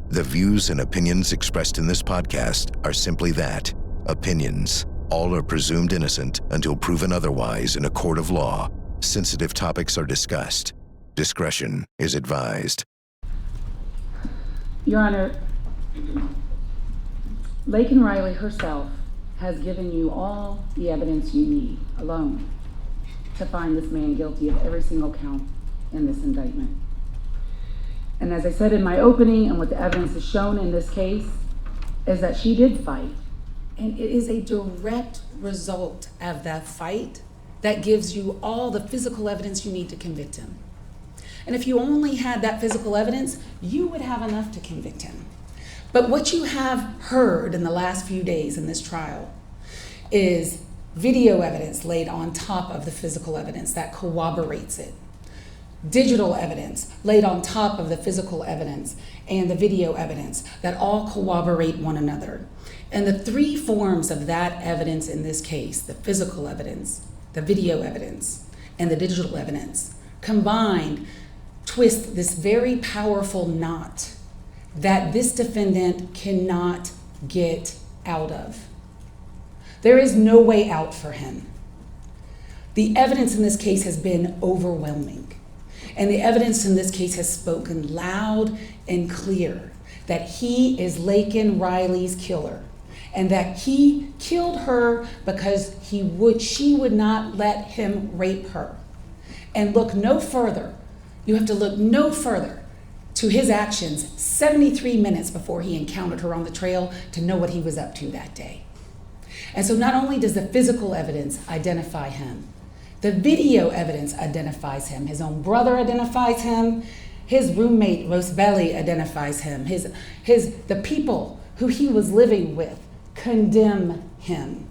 The views and opinions expressed in this podcast are simply that, opinions. All are presumed innocent until proven otherwise in a court of law. Sensitive topics are discussed. Discretion is advised. Your Honor, Laken Riley herself has given you all the evidence you need alone to find this man guilty of every single count in this indictment. And as I said in my opening, and what the evidence is shown in this case, is that she did fight. And it is a direct result of that fight that gives you all the physical evidence you need to convict him. And if you only had that physical evidence, you would have enough to convict him. But what you have heard in the last few days in this trial is video evidence laid on top of the physical evidence that corroborates it. Digital evidence laid on top of the physical evidence and the video evidence that all corroborate one another. And the three forms of that evidence in this case, the physical evidence, the video evidence, and the digital evidence, combined twist this very powerful knot that this defendant cannot get out of. There is no way out for him. The evidence in this case has been overwhelming. And the evidence in this case has spoken loud and clear that he is Laken Riley's killer, and that he killed her because she would not let him rape her. And look no further, you have to look no further to his actions 73 minutes before he encountered her on the trail to know what he was up to that day. And so not only does the physical evidence identify him, the video evidence identifies him. His own brother identifies him. His roommate, Rosebelly, identifies him. The people who he was living with condemn him.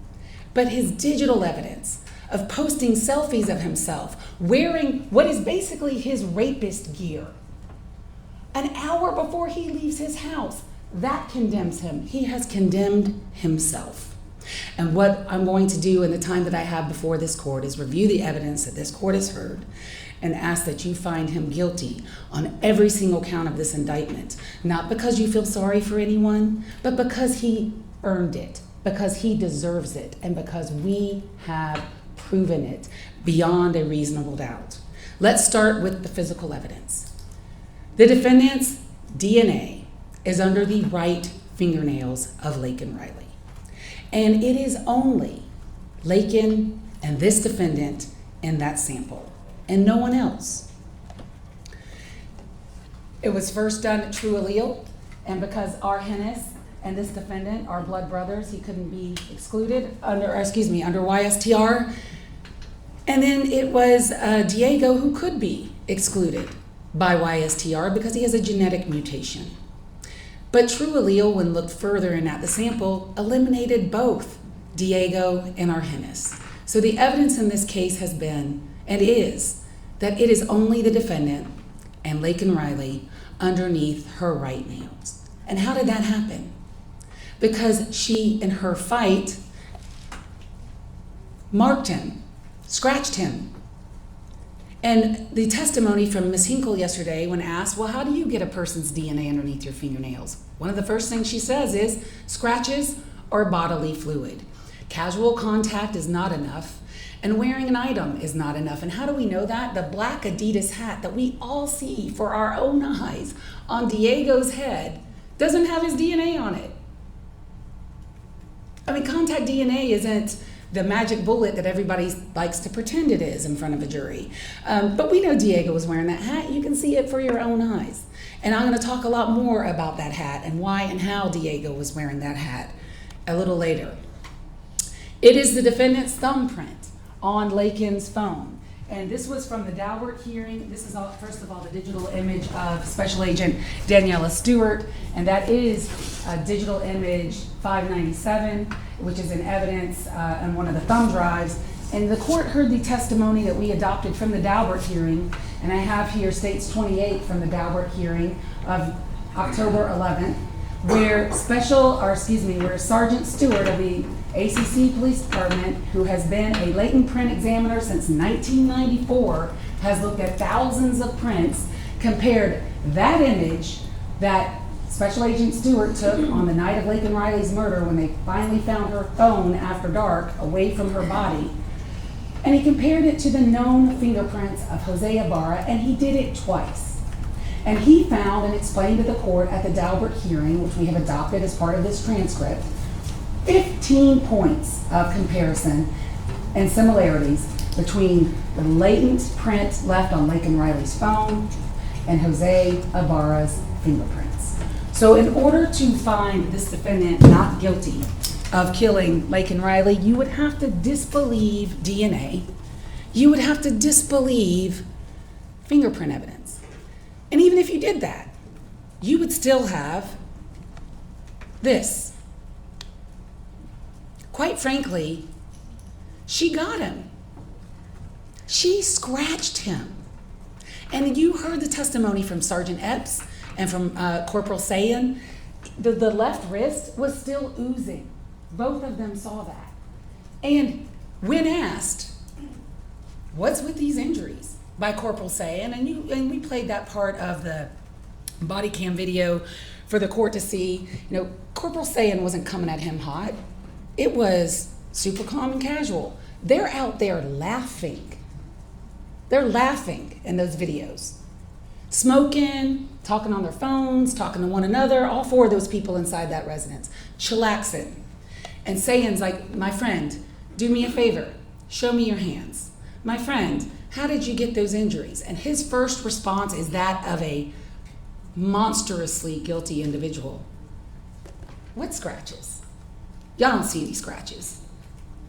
But his digital evidence of posting selfies of himself wearing what is basically his rapist gear an hour before he leaves his house, that condemns him. He has condemned himself. And what I'm going to do in the time that I have before this court is review the evidence that this court has heard and ask that you find him guilty on every single count of this indictment, not because you feel sorry for anyone, but because he earned it, because he deserves it, and because we have proven it beyond a reasonable doubt. Let's start with the physical evidence. The defendant's DNA is under the right fingernails of Laken Riley. And it is only Laken and this defendant in that sample, and no one else. It was first done at True Allele, and because our Hennis and this defendant are blood brothers, he couldn't be excluded under YSTR. And then it was Diego who could be excluded by YSTR because he has a genetic mutation. But True Allele, when looked further in at the sample, eliminated both Diego and Argenis. So the evidence in this case has been, and is, that it is only the defendant and Laken Riley underneath her right nails. And how did that happen? Because she, in her fight, marked him, scratched him. And the testimony from Ms. Hinkle yesterday, when asked, well, how do you get a person's DNA underneath your fingernails? One of the first things she says is scratches or bodily fluid. Casual contact is not enough, and wearing an item is not enough. And how do we know that? The black Adidas hat that we all see for our own eyes on Diego's head doesn't have his DNA on it. I mean, contact DNA isn't the magic bullet that everybody likes to pretend it is in front of a jury. But we know Diego was wearing that hat. You can see it for your own eyes. And I'm going to talk a lot more about that hat and why and how Diego was wearing that hat a little later. It is the defendant's thumbprint on Laken's phone. And this was from the Daubert hearing. This is, first of all, the digital image of Special Agent Daniela Stewart, and that is digital image 597, which is in evidence on one of the thumb drives. And the court heard the testimony that we adopted from the Daubert hearing, and I have here states 28 from the Daubert hearing of October 11th, where Sergeant Stewart of the ACC Police Department, who has been a latent print examiner since 1994, has looked at thousands of prints, compared that image that Special Agent Stewart took on the night of Laken Riley's murder when they finally found her phone after dark away from her body. And he compared it to the known fingerprints of Jose Ibarra, and he did it twice. And he found and explained to the court at the Daubert hearing, which we have adopted as part of this transcript, 15 points of comparison and similarities between the latent print left on Laken Riley's phone and Jose Ibarra's fingerprints. So in order to find this defendant not guilty of killing Laken Riley, you would have to disbelieve DNA. You would have to disbelieve fingerprint evidence. And even if you did that, you would still have this. Quite frankly, she got him. She scratched him. And you heard the testimony from Sergeant Epps and from Corporal Sayin. The left wrist was still oozing. Both of them saw that. And when asked, what's with these injuries by Corporal Sayin, and we played that part of the body cam video for the court to see, Corporal Sayin wasn't coming at him hot. It was super calm and casual. They're out there laughing. They're laughing in those videos. Smoking, talking on their phones, talking to one another, all four of those people inside that residence, chillaxing. And Sayin's like, my friend, do me a favor, show me your hands. My friend, how did you get those injuries? And his first response is that of a monstrously guilty individual. What scratches? Y'all don't see any scratches.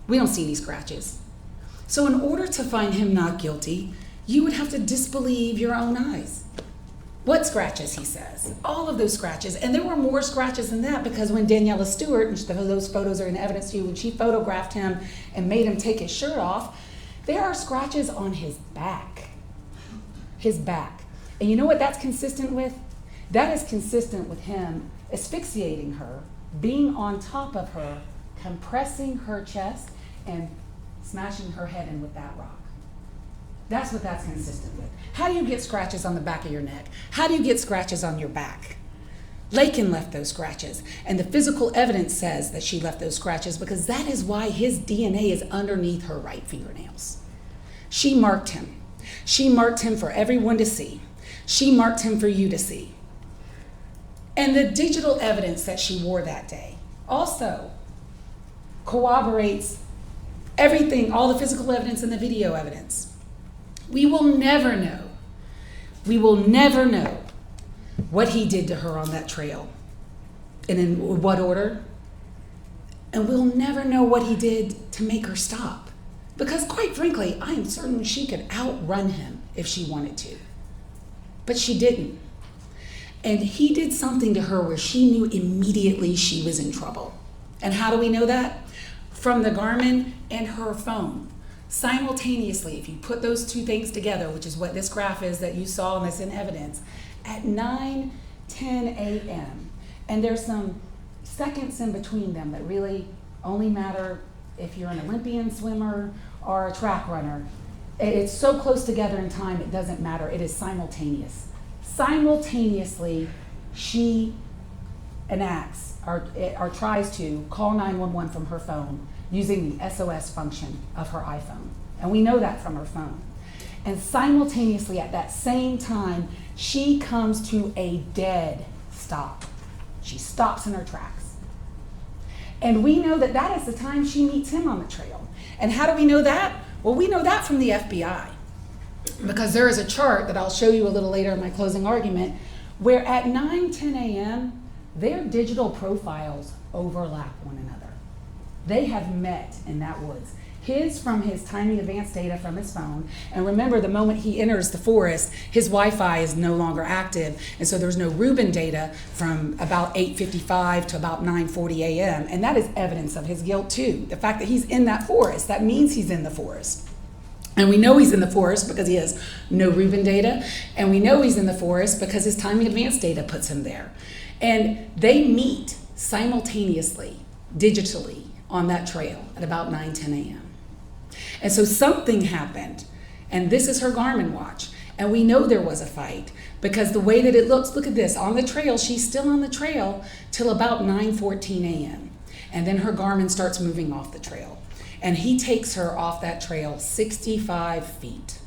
We don't see any scratches. So in order to find him not guilty, you would have to disbelieve your own eyes. What scratches, he says? All of those scratches. And there were more scratches than that, because when Daniela Stewart, and those photos are in evidence to you, when she photographed him and made him take his shirt off, there are scratches on his back. His back. And you know what that's consistent with? That is consistent with him asphyxiating her, being on top of her, compressing her chest, and smashing her head in with that rock. That's what that's consistent with. How do you get scratches on the back of your neck? How do you get scratches on your back? Laken left those scratches, and the physical evidence says that she left those scratches because that is why his DNA is underneath her right fingernails. She marked him. She marked him for everyone to see. She marked him for you to see. And the digital evidence that she wore that day also corroborates everything, all the physical evidence and the video evidence. We will never know. We will never know what he did to her on that trail and in what order. And we'll never know what he did to make her stop. Because quite frankly, I am certain she could outrun him if she wanted to. But she didn't. And he did something to her where she knew immediately she was in trouble. And how do we know that? From the Garmin and her phone. Simultaneously, if you put those two things together, which is what this graph is that you saw and that's in evidence, at 9:10 a.m., and there's some seconds in between them that really only matter if you're an Olympian swimmer or a track runner. It's so close together in time, it doesn't matter. It is simultaneous. Simultaneously, she enacts or tries to call 911 from her phone using the SOS function of her iPhone. And we know that from her phone. And simultaneously at that same time, she comes to a dead stop. She stops in her tracks. And we know that that is the time she meets him on the trail. And how do we know that? Well, we know that from the FBI. Because there is a chart that I'll show you a little later in my closing argument, where at 9:10 a.m., their digital profiles overlap one another. They have met in that woods. His from his timing advanced data from his phone. And remember, the moment he enters the forest, his Wi-Fi is no longer active. And so there's no Rubin data from about 8:55 to about 9:40 a.m. And that is evidence of his guilt too. The fact that he's in that forest, that means he's in the forest. And we know he's in the forest because he has no Rubin data. And we know he's in the forest because his timing advanced data puts him there. And they meet simultaneously, digitally, on that trail at about 9:10 a.m. And so something happened, and this is her Garmin watch, and we know there was a fight Because the way that it looks, look at this, on the trail, she's still on the trail till about 9:14 a.m. And then her Garmin starts moving off the trail. And he takes her off that trail 65 feet.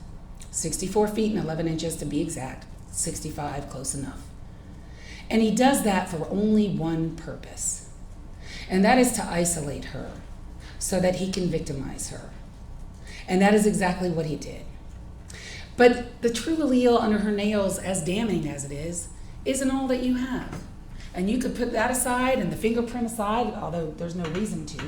64 feet and 11 inches to be exact. 65, close enough. And he does that for only one purpose. And that is to isolate her so that he can victimize her. And that is exactly what he did. But the true allele under her nails, as damning as it is, isn't all that you have. And you could put that aside and the fingerprint aside, although there's no reason to.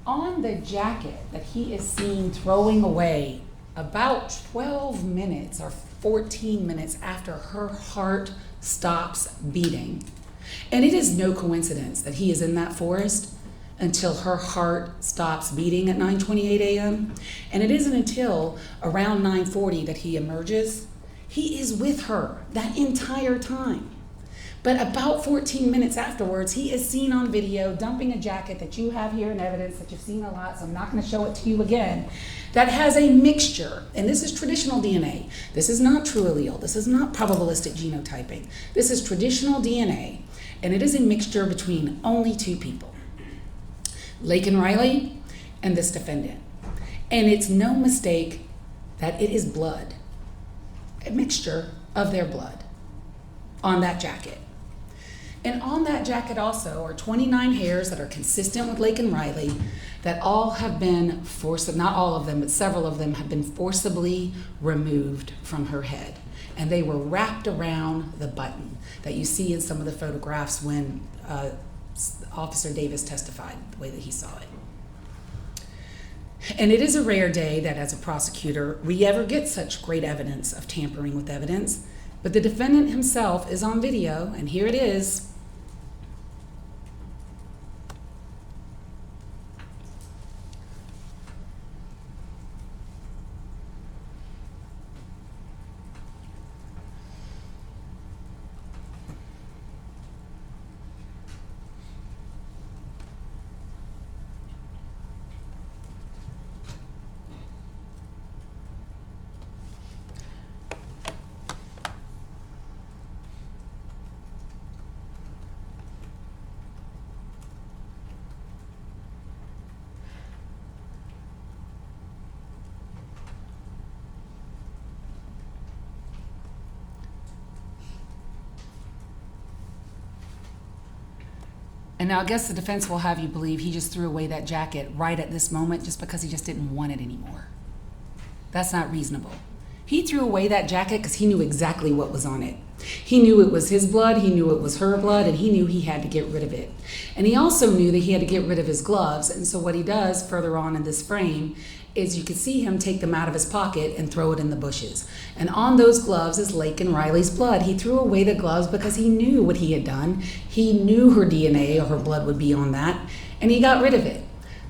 On the jacket that he is seen throwing away about 12 minutes or 14 minutes after her heart stops beating. And it is no coincidence that he is in that forest until her heart stops beating at 9:28 a.m. And it isn't until around 9:40 that he emerges. He is with her that entire time. But about 14 minutes afterwards, he is seen on video dumping a jacket that you have here in evidence that you've seen a lot, so I'm not going to show it to you again, that has a mixture, and this is traditional DNA. This is not true allele. This is not probabilistic genotyping. This is traditional DNA, and it is a mixture between only two people, Laken Riley and this defendant. And it's no mistake that it is blood, a mixture of their blood on that jacket. And on that jacket also are 29 hairs that are consistent with Laken Riley that all have been not all of them, but several of them have been forcibly removed from her head. And they were wrapped around the button that you see in some of the photographs when Officer Davis testified, the way that he saw it. And it is a rare day that as a prosecutor, we ever get such great evidence of tampering with evidence. But the defendant himself is on video, and here it is. And now I guess the defense will have you believe he just threw away that jacket right at this moment just because he just didn't want it anymore. That's not reasonable. He threw away that jacket because he knew exactly what was on it. He knew it was his blood, he knew it was her blood, and he knew he had to get rid of it. And he also knew that he had to get rid of his gloves, and so what he does further on in this frame is you can see him take them out of his pocket and throw it in the bushes. And on those gloves is Laken Riley's blood. He threw away the gloves because he knew what he had done. He knew her DNA or her blood would be on that, and he got rid of it.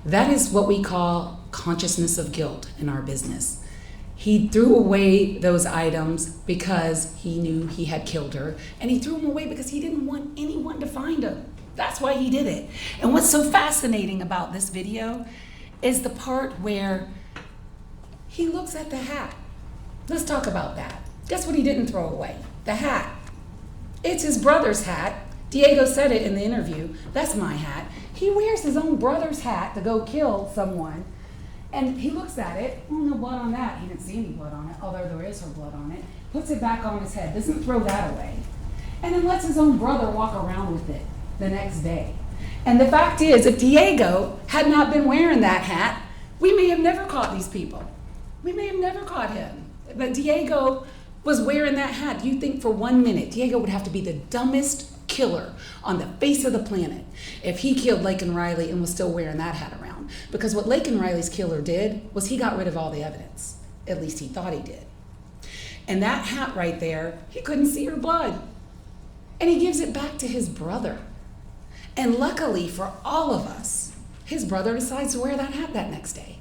That is what we call consciousness of guilt in our business. He threw away those items because he knew he had killed her, and he threw them away because he didn't want anyone to find him. That's why he did it. And what's so fascinating about this video is the part where he looks at the hat. Let's talk about that. Guess what he didn't throw away? The hat. It's his brother's hat. Diego said it in the interview. That's my hat. He wears his own brother's hat to go kill someone. And he looks at it. Oh, no blood on that. He didn't see any blood on it, although there is her blood on it. Puts it back on his head. Doesn't throw that away. And then lets his own brother walk around with it the next day. And the fact is, if Diego had not been wearing that hat, we may have never caught these people. We may have never caught him. But Diego was wearing that hat. Do you think for 1 minute, Diego would have to be the dumbest killer on the face of the planet if he killed Laken Riley and was still wearing that hat around? Because what Laken Riley's killer did was he got rid of all the evidence. At least he thought he did. And that hat right there, he couldn't see her blood. And he gives it back to his brother. And luckily for all of us, his brother decides to wear that hat that next day.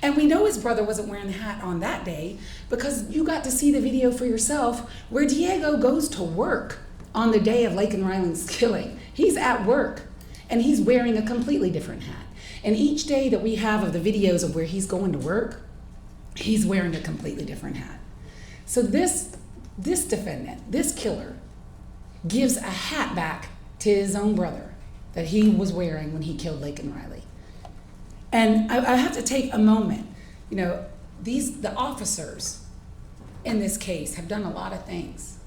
And we know his brother wasn't wearing the hat on that day because you got to see the video for yourself where Diego goes to work on the day of Laken Riley's killing. He's at work and he's wearing a completely different hat. And each day that we have of the videos of where he's going to work, he's wearing a completely different hat. So this this defendant, this killer, gives a hat back to his own brother that he was wearing when he killed Laken Riley. And I have to take a moment. You know, the officers in this case have done a lot of things.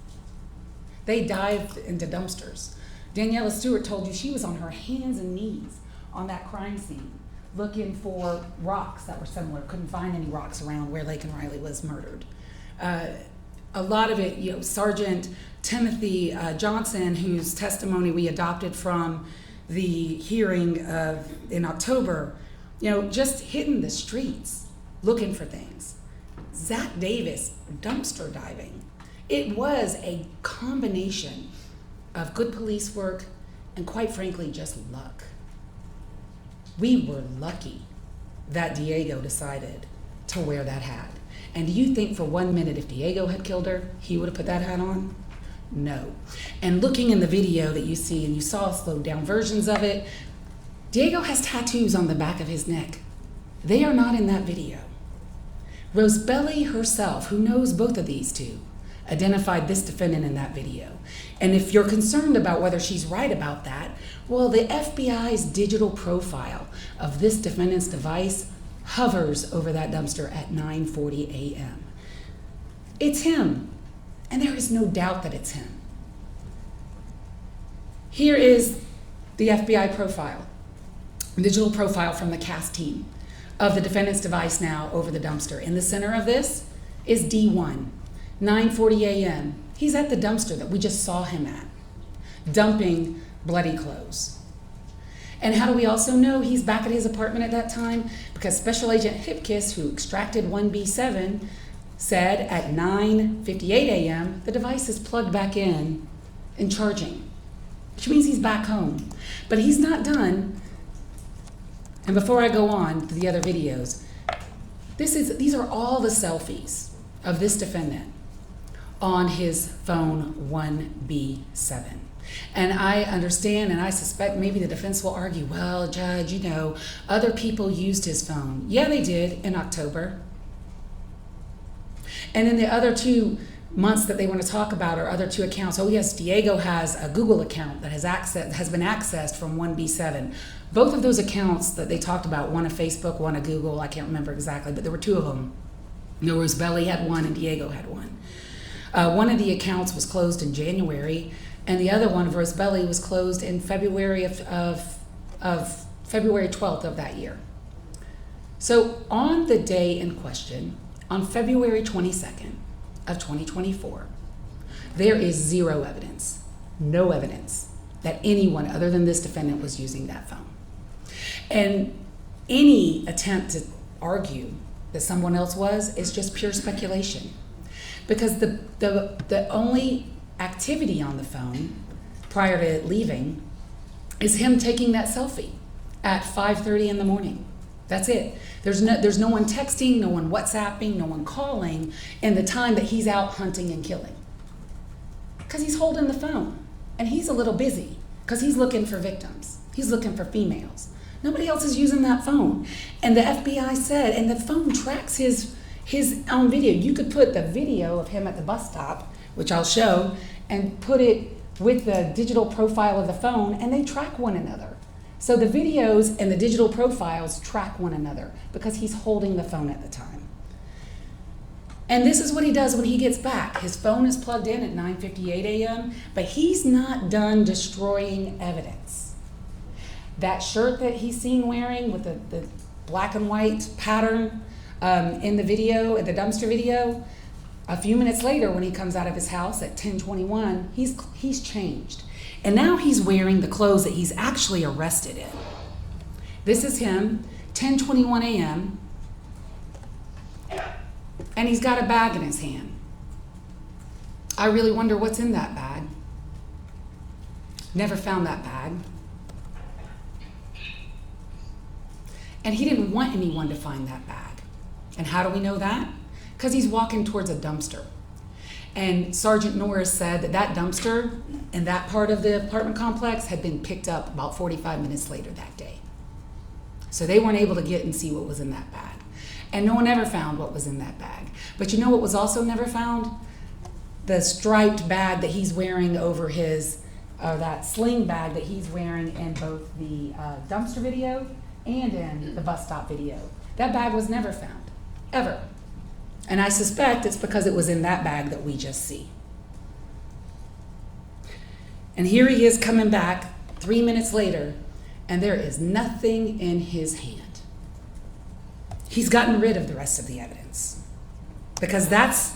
They dived into dumpsters. Daniela Stewart told you she was on her hands and knees on that crime scene looking for rocks that were similar. Couldn't find any rocks around where Laken Riley was murdered. A lot of it, you know, Sergeant Timothy Johnson, whose testimony we adopted from the hearing in October, you know, just hitting the streets looking for things. Zach Davis, dumpster diving. It was a combination of good police work and, quite frankly, just luck. We were lucky that Diego decided to wear that hat. And do you think for 1 minute if Diego had killed her, he would have put that hat on? No. And looking in the video that you see, and you saw slowed down versions of it, Diego has tattoos on the back of his neck. They are not in that video. Rosebelly herself, who knows both of these two, identified this defendant in that video. And if you're concerned about whether she's right about that, well, the FBI's digital profile of this defendant's device hovers over that dumpster at 9:40 a.m. It's him, and there is no doubt that it's him. Here is the FBI profile, digital profile from the CAS team of the defendant's device now over the dumpster. In the center of this is D1, 9:40 a.m. He's at the dumpster that we just saw him at, dumping bloody clothes. And how do we also know he's back at his apartment at that time? Because Special Agent Hipkiss, who extracted 1B7, said at 9:58 a.m. the device is plugged back in and charging, which means he's back home. But he's not done. And before I go on to the other videos, these are all the selfies of this defendant on his phone 1B7. And I understand, and I suspect maybe the defense will argue, well, Judge, you know, other people used his phone. Yeah, they did in October. And then the other 2 months that they want to talk about are other 2 accounts. Oh yes, Diego has a Google account that has been accessed from 1B7. Both of those accounts that they talked about, one a Facebook, one a Google, I can't remember exactly, but there were 2 of them. Rosebelly had one and Diego had one. One of the accounts was closed in January, and the other one of Rosebelly was closed in February of February 12th of that year. So on the day in question, on February 22nd of 2024, there is zero evidence, no evidence that anyone other than this defendant was using that phone. And any attempt to argue that someone else was is just pure speculation. Because the only activity on the phone prior to leaving is him taking that selfie at 5:30 in the morning. That's it. There's no one texting, no one WhatsApping, no one calling in the time that he's out hunting and killing. Because he's holding the phone and he's a little busy because he's looking for victims. He's looking for females. Nobody else is using that phone. And the FBI said, and the phone tracks his own video. You could put the video of him at the bus stop, which I'll show, and put it with the digital profile of the phone, and they track one another. So the videos and the digital profiles track one another because he's holding the phone at the time. And this is what he does when he gets back. His phone is plugged in at 9:58 a.m., but he's not done destroying evidence. That shirt that he's seen wearing with the black and white pattern in the video, in the dumpster video, a few minutes later when he comes out of his house at 10:21, he's changed. And now he's wearing the clothes that he's actually arrested in. This is him, 10:21 a.m., and he's got a bag in his hand. I really wonder what's in that bag. Never found that bag. And he didn't want anyone to find that bag. And how do we know that? Because he's walking towards a dumpster. And Sergeant Norris said that dumpster in that part of the apartment complex had been picked up about 45 minutes later that day. So they weren't able to get and see what was in that bag. And no one ever found what was in that bag. But you know what was also never found? the striped bag that he's wearing over his, that sling bag that he's wearing in both the dumpster video and in the bus stop video. That bag was never found, ever. And I suspect it's because it was in that bag that we just see. And here he is coming back 3 minutes later, and there is nothing in his hand. He's gotten rid of the rest of the evidence, because that's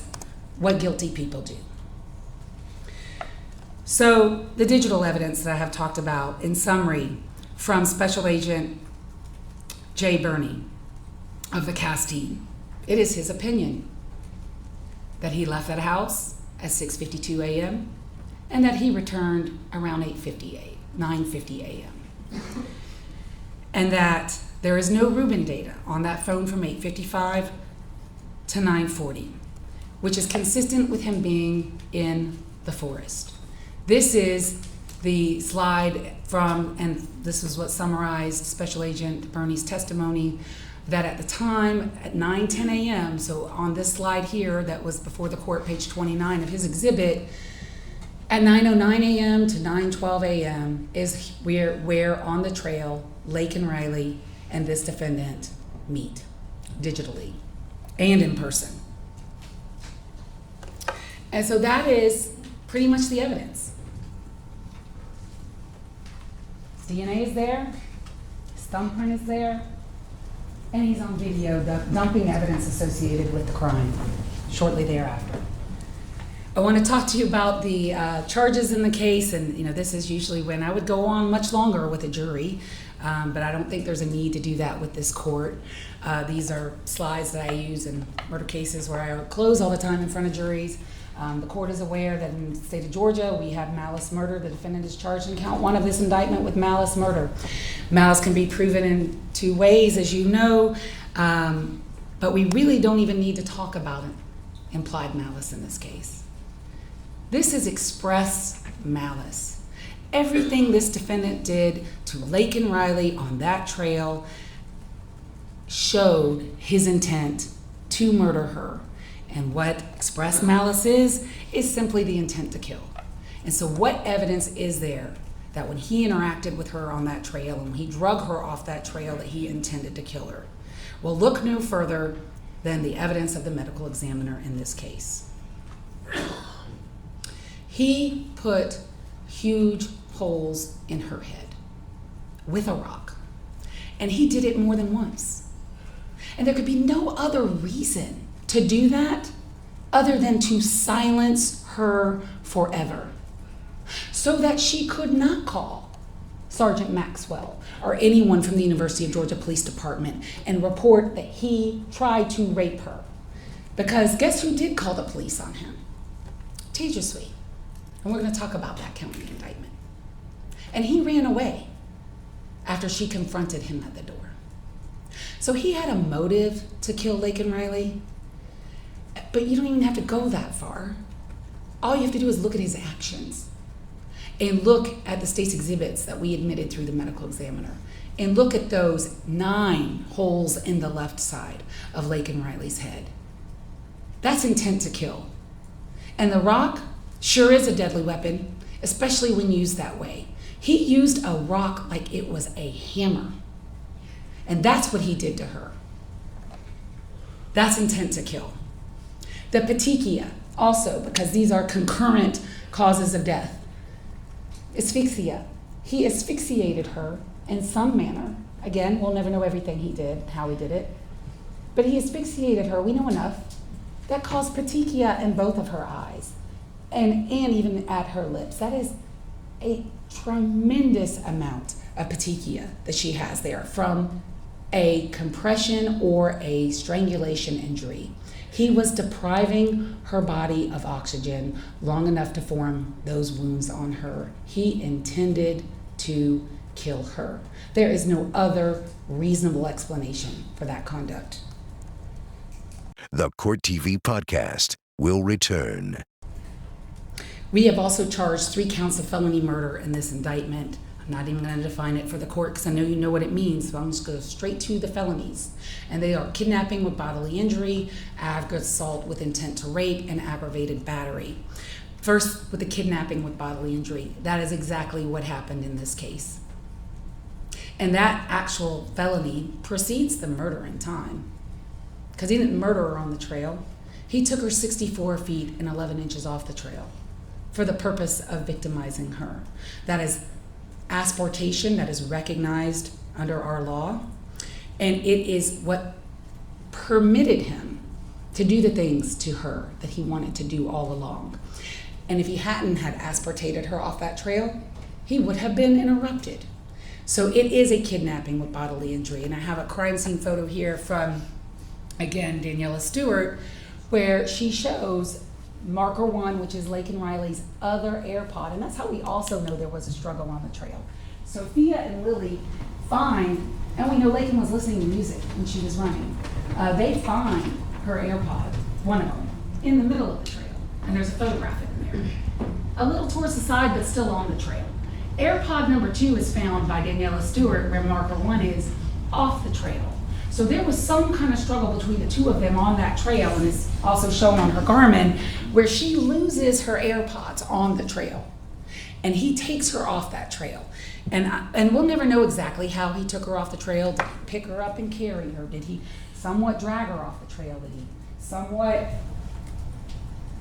what guilty people do. So the digital evidence that I have talked about, in summary, from Special Agent Jay Burney of the CAS team, it is his opinion that he left that house at 6:52 a.m. and that he returned around 9:50 a.m. And that there is no Reuben data on that phone from 8:55 to 9:40, which is consistent with him being in the forest. This is the slide from, and this is what summarized Special Agent Burney's testimony, that at the time at 9:10 a.m., so on this slide here that was before the court, page 29 of his exhibit, at 9:09 a.m. to 9:12 a.m. is where on the trail Laken Riley and this defendant meet, digitally and in person. And so that is pretty much the evidence. His DNA is there, his thumbprint is there, and he's on video dumping evidence associated with the crime shortly thereafter. I want to talk to you about the charges in the case, and this is usually when I would go on much longer with a jury, but I don't think there's a need to do that with this court. These are slides that I use in murder cases where I close all the time in front of juries. The court is aware that in the state of Georgia, we have malice murder. The defendant is charged in count 1 of this indictment with malice murder. Malice can be proven in 2 ways, as you know, but we really don't even need to talk about implied malice in this case. This is express malice. Everything this defendant did to Laken Riley on that trail showed his intent to murder her. And what express malice is simply the intent to kill. And so what evidence is there that when he interacted with her on that trail and when he drug her off that trail that he intended to kill her? Well, look no further than the evidence of the medical examiner in this case. He put huge holes in her head with a rock, and he did it more than once. And there could be no other reason to do that other than to silence her forever, so that she could not call Sergeant Maxwell or anyone from the University of Georgia Police Department and report that he tried to rape her. Because guess who did call the police on him? Tejaswi. And we're going to talk about that count in the indictment. And he ran away after she confronted him at the door. So he had a motive to kill Laken Riley, but you don't even have to go that far. All you have to do is look at his actions and look at the state's exhibits that we admitted through the medical examiner and look at those 9 holes in the left side of Laken Riley's head. That's intent to kill. And the rock sure is a deadly weapon, especially when used that way. He used a rock like it was a hammer. And that's what he did to her. That's intent to kill. The petechia, also, because these are concurrent causes of death. Asphyxia. He asphyxiated her in some manner. Again, we'll never know everything he did, how he did it. But he asphyxiated her, we know enough. That caused petechia in both of her eyes and even at her lips. That is a tremendous amount of petechia that she has there from a compression or a strangulation injury. He was depriving her body of oxygen long enough to form those wounds on her. He intended to kill her. There is no other reasonable explanation for that conduct. The Court TV podcast will return. We have also charged 3 counts of felony murder in this indictment. I'm not even going to define it for the court because I know you know what it means, so I'm just going to go straight to the felonies. And they are kidnapping with bodily injury, aggravated assault with intent to rape, and aggravated battery. First, with the kidnapping with bodily injury, that is exactly what happened in this case. And that actual felony precedes the murder in time, because he didn't murder her on the trail. He took her 64 feet and 11 inches off the trail for the purpose of victimizing her. That is asportation, that is recognized under our law, and it is what permitted him to do the things to her that he wanted to do all along. And if he hadn't had asportated her off that trail, he would have been interrupted. So it is a kidnapping with bodily injury. And I have a crime scene photo here from, again, Daniela Stewart, where she shows marker 1, which is Laken Riley's other AirPod. And that's how we also know there was a struggle on the trail. Sophia and Lily find, and we know Laken was listening to music when she was running. They find her AirPod, one of them, in the middle of the trail. And there's a photograph in there. A little towards the side, but still on the trail. AirPod number 2 is found by Daniela Stewart, where marker 1 is off the trail. So there was some kind of struggle between the two of them on that trail, and it's also shown on her Garmin, where she loses her AirPods on the trail. And he takes her off that trail. And we'll never know exactly how he took her off the trail. Did he pick her up and carry her? Did he somewhat drag her off the trail? Did he somewhat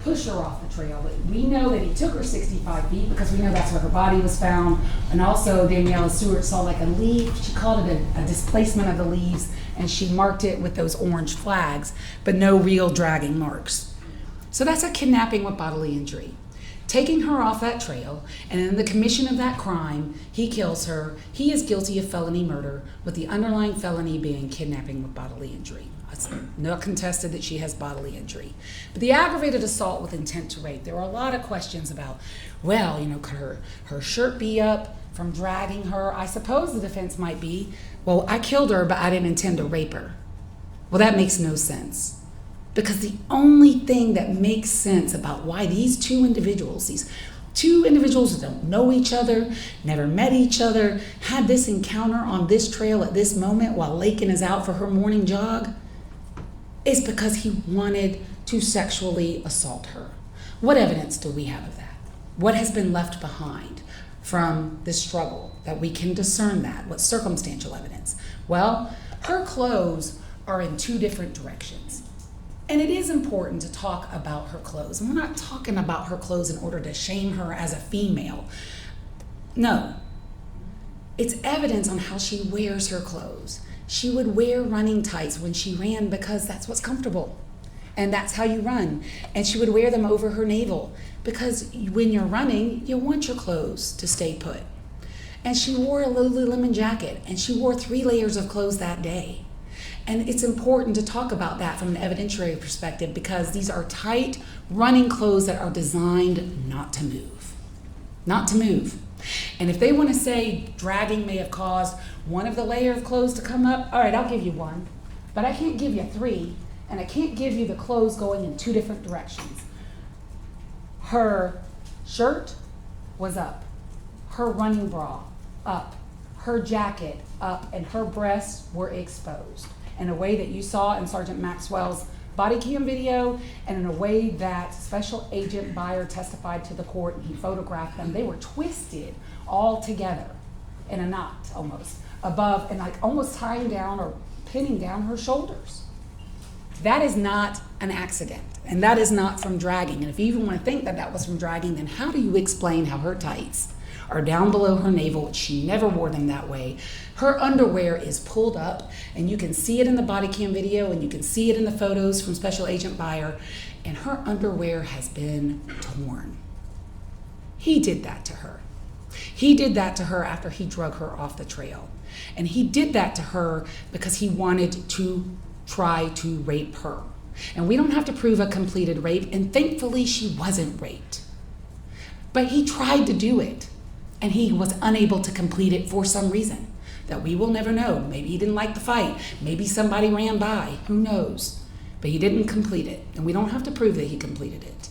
push her off the trail? But we know that he took her 65 feet because we know that's where her body was found. And also Daniela Stewart saw like a leaf. She called it a displacement of the leaves, and she marked it with those orange flags, but no real dragging marks. So that's a kidnapping with bodily injury. Taking her off that trail, and in the commission of that crime, he kills her. He is guilty of felony murder, with the underlying felony being kidnapping with bodily injury. It's not contested that she has bodily injury. But the aggravated assault with intent to rape, there are a lot of questions about, well, could her shirt be up from dragging her? I suppose the defense might be, well, I killed her, but I didn't intend to rape her. Well, that makes no sense. Because the only thing that makes sense about why these two individuals who don't know each other, never met each other, had this encounter on this trail at this moment while Laken is out for her morning jog, is because he wanted to sexually assault her. What evidence do we have of that? What has been left behind from this struggle that we can discern that? What circumstantial evidence? Well, her clothes are in two different directions. And it is important to talk about her clothes. And we're not talking about her clothes in order to shame her as a female. No. It's evidence on how she wears her clothes. She would wear running tights when she ran because that's what's comfortable. And that's how you run. And she would wear them over her navel because when you're running, you want your clothes to stay put. And she wore a Lululemon jacket, and she wore 3 layers of clothes that day. And it's important to talk about that from an evidentiary perspective because these are tight running clothes that are designed not to move. Not to move. And if they want to say dragging may have caused one of the layer of clothes to come up, all right, I'll give you 1. But I can't give you 3, and I can't give you the clothes going in 2 different directions. Her shirt was up. Her running bra up. Her jacket up, and her breasts were exposed in a way that you saw in Sergeant Maxwell's body cam video, and in a way that Special Agent Beyer testified to the court, and he photographed them. They were twisted all together in a knot almost above, and like almost tying down or pinning down her shoulders. That is not an accident, and that is not from dragging. And if you even want to think that that was from dragging, then how do you explain how her tights are down below her navel, which she never wore them that way? Her underwear is pulled up, and you can see it in the body cam video, and you can see it in the photos from Special Agent Beyer, and her underwear has been torn. He did that to her. He did that to her after he drug her off the trail. And he did that to her because he wanted to try to rape her. And we don't have to prove a completed rape, and thankfully she wasn't raped. But he tried to do it, and he was unable to complete it for some reason that we will never know. Maybe he didn't like the fight. Maybe somebody ran by. Who knows? But he didn't complete it, and we don't have to prove that he completed it.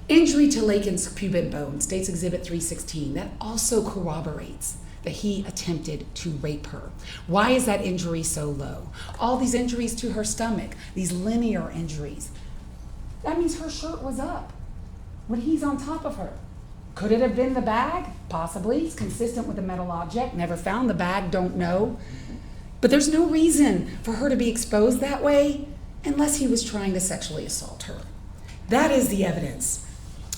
Injury to Laken's pubic bone, State's Exhibit 316, that also corroborates that he attempted to rape her. Why is that injury so low? All these injuries to her stomach, these linear injuries, that means her shirt was up when he's on top of her. Could it have been the bag? Possibly. It's consistent with a metal object. Never found the bag, don't know. But there's no reason for her to be exposed that way unless he was trying to sexually assault her. That is the evidence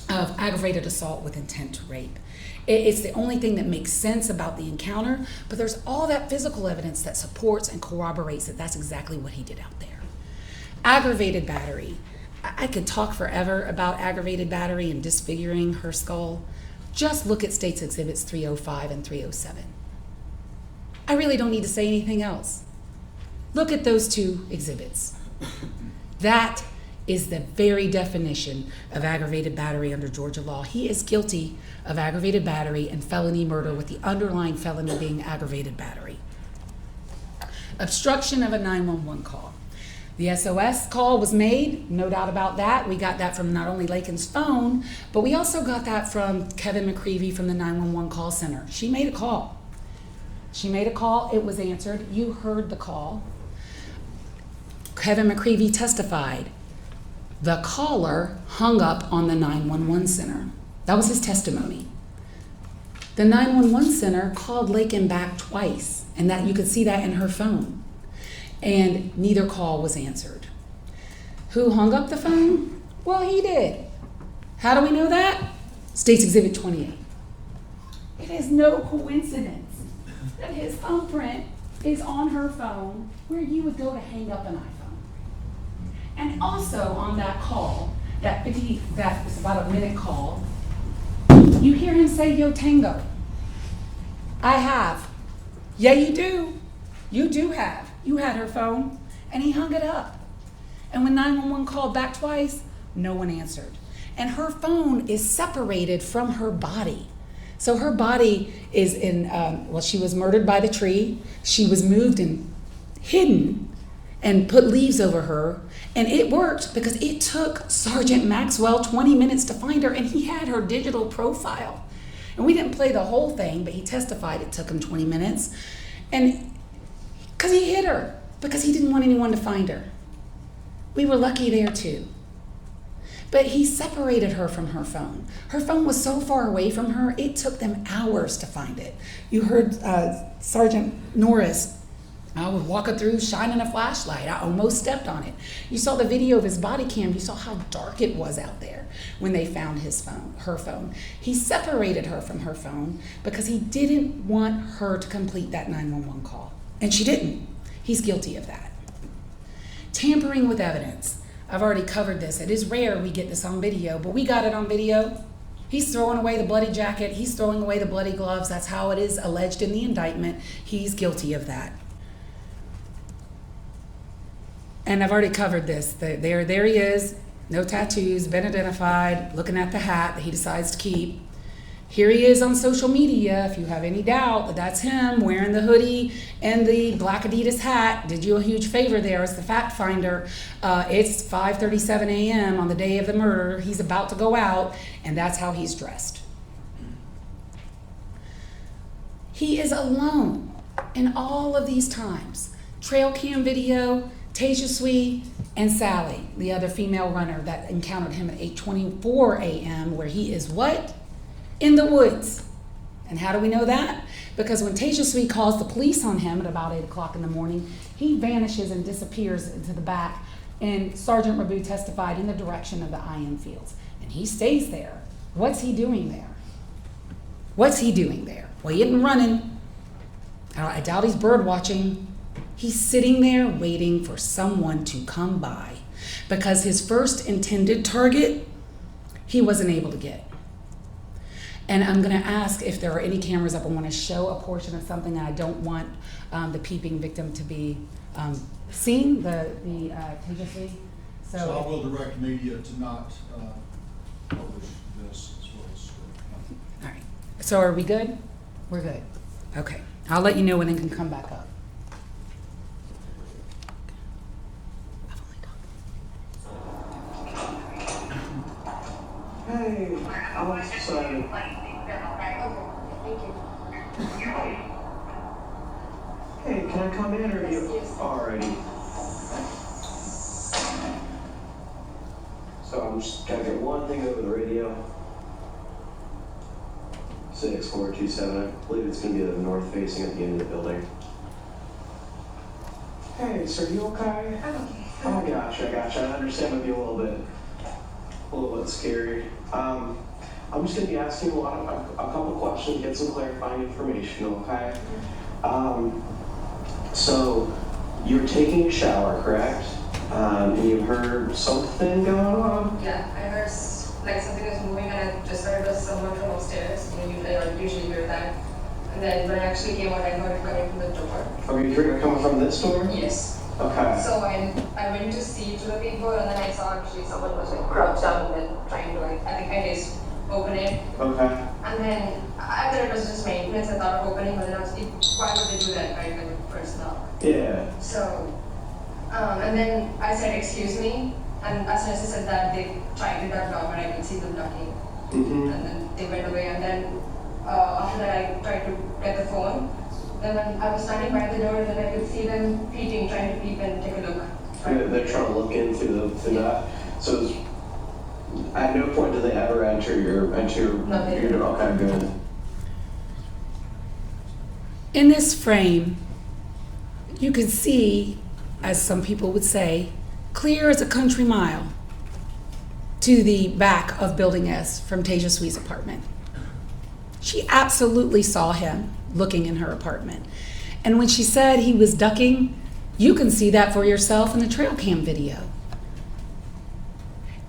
of aggravated assault with intent to rape. It's the only thing that makes sense about the encounter, but there's all that physical evidence that supports and corroborates that that's exactly what he did out there. Aggravated battery. I could talk forever about aggravated battery and disfiguring her skull. Just look at State's Exhibits 305 and 307. I really don't need to say anything else. Look at those two exhibits. That is the very definition of aggravated battery under Georgia law. He is guilty of aggravated battery and felony murder, with the underlying felony being aggravated battery. Obstruction of a 911 call. The SOS call was made, no doubt about that. We got that from not only Laken's phone, but we also got that from Kevin McCreevy from the 911 call center. She made a call. It was answered. You heard the call. Kevin McCreevy testified. The caller hung up on the 911 center. That was his testimony. The 911 center called Laken back twice, and that you could see that in her phone. And neither call was answered. Who hung up the phone? Well, he did. How do we know that? State's Exhibit 28. It is no coincidence that his thumbprint is on her phone where you would go to hang up an iPhone. And also on that call, that was about a minute call, you hear him say, "Yo, Tango." I have. Yeah, you do. You do have. You had her phone. And he hung it up. And when 911 called back twice, no one answered. And her phone is separated from her body. So her body is in, she was murdered by the tree. She was moved and hidden and put leaves over her. And it worked because it took Sergeant Maxwell 20 minutes to find her, and he had her digital profile. And we didn't play the whole thing, but he testified it took him 20 minutes. And because he hid her, because he didn't want anyone to find her. We were lucky there too. But he separated her from her phone. Her phone was so far away from her, it took them hours to find it. You heard Sergeant Norris, I was walking through shining a flashlight. I almost stepped on it. You saw the video of his body cam. You saw how dark it was out there when they found her phone. He separated her from her phone because he didn't want her to complete that 911 call. And she didn't. He's guilty of that. Tampering with evidence. I've already covered this. It is rare we get this on video, but we got it on video. He's throwing away the bloody jacket. He's throwing away the bloody gloves. That's how it is alleged in the indictment. He's guilty of that. And I've already covered this. There he is, no tattoos, been identified, looking at the hat that he decides to keep. Here he is on social media. If you have any doubt that that's him wearing the hoodie and the black Adidas hat, did you a huge favor there as the fact finder. It's 5:37 a.m. on the day of the murder. He's about to go out, and that's how he's dressed. He is alone in all of these times. Trail cam video, Tejaswi and Sally, the other female runner that encountered him at 8:24 a.m., where he is what? In the woods. And how do we know that? Because when Tejaswi calls the police on him at about 8 o'clock in the morning, he vanishes and disappears into the back, and Sergeant Rabu testified in the direction of the IM fields. And he stays there. What's he doing there? What's he doing there? Well, he isn't running. I doubt he's bird watching. He's sitting there waiting for someone to come by, because his first intended target, he wasn't able to get. And I'm going to ask if there are any cameras up. I want to show a portion of something that I don't want the peeping victim to be seen, the Tejaswi. So I will direct media to not publish this as well as. All right. So are we good? We're good. Okay. I'll let you know when it can come back up. Hey, I'm sorry. Thank you. Hey, can I come in or you? Alrighty. So I'm just gonna get one thing over the radio. 6427, I believe it's gonna be the north facing at the end of the building. Hey, sir, you okay? I'm okay. Oh, gotcha. I understand it would be a little bit scary. I'm just gonna be asking a couple questions, get some clarifying information, okay? So you were taking a shower, correct? And you heard something going on? Yeah, I heard like something was moving, and I just heard it was someone from upstairs. I usually hear that. And then when I actually came out, I heard it coming from the door. Okay, you heard it coming from this door? Yes. Okay. So I went to see to the people, and then I saw actually someone was like crouched down and then trying to I guess open it. Okay. And then I thought it was just maintenance. I thought of opening, but then I was like, why would they do that right when you first knock? Yeah. So, and then I said, excuse me. And as soon as I said that, they tried to duck down, but I could see them ducking. Mm-hmm. And then they went away. And then after that, I tried to get the phone. Then when I was standing by the door, then I could see them peeping, trying to peep and take a look. They're trying to look into that. So at no point did they ever enter your No, they your didn't. door. Okay, good. In this frame, you can see, as some people would say, clear as a country mile to the back of Building S from Tasia Sweet's apartment. She absolutely saw him looking in her apartment. And when she said he was ducking, you can see that for yourself in the trail cam video.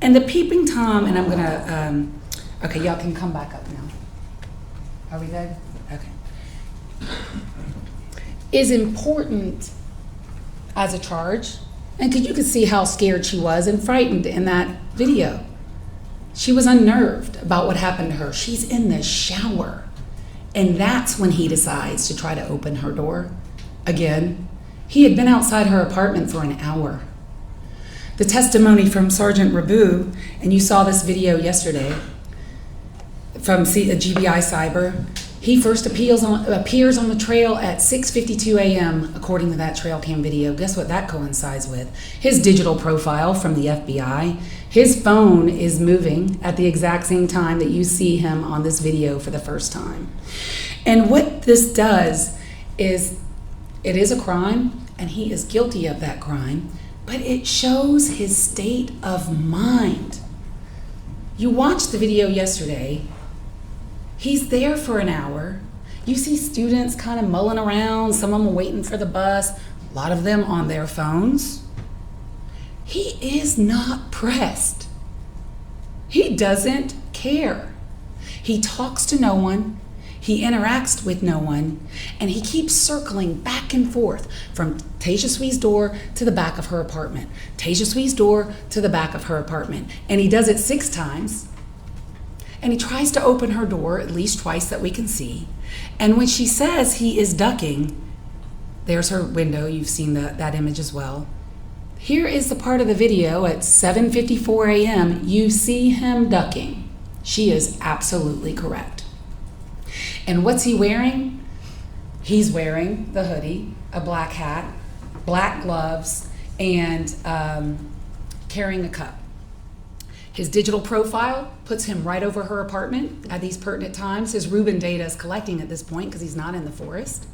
And the peeping Tom, and I'm gonna, okay, y'all can come back up now. Are we good? Okay. Is important as a charge. And you could see how scared she was and frightened in that video. She was unnerved about what happened to her. She's in the shower. And that's when he decides to try to open her door. Again, he had been outside her apartment for an hour. The testimony from Sergeant Rabu, and you saw this video yesterday from GBI Cyber, he first appears on the trail at 6:52 a.m. according to that trail cam video. Guess what that coincides with? His digital profile from the FBI. His phone is moving at the exact same time that you see him on this video for the first time. And what this does is, it is a crime, and he is guilty of that crime, but it shows his state of mind. You watched the video yesterday. He's there for an hour. You see students kind of mulling around, some of them waiting for the bus, a lot of them on their phones. He is not pressed. He doesn't care. He talks to no one. He interacts with no one, and he keeps circling back and forth from Tasia Sweet's door to the back of her apartment, Tasia Sweet's door to the back of her apartment, and he does it 6 times. And he tries to open her door at least twice that we can see. And when she says he is ducking, there's her window. You've seen that image as well. Here is the part of the video at 7:54 a.m. You see him ducking. She is absolutely correct. And what's he wearing? He's wearing the hoodie, a black hat, black gloves, and carrying a cup. His digital profile puts him right over her apartment at these pertinent times. His Reuben data is collecting at this point because he's not in the forest.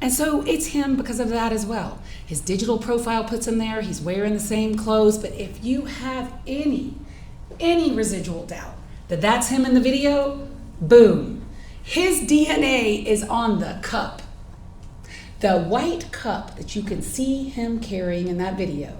And so it's him because of that as well. His digital profile puts him there. He's wearing the same clothes. But if you have any residual doubt that that's him in the video, boom. His DNA is on the cup. The white cup that you can see him carrying in that video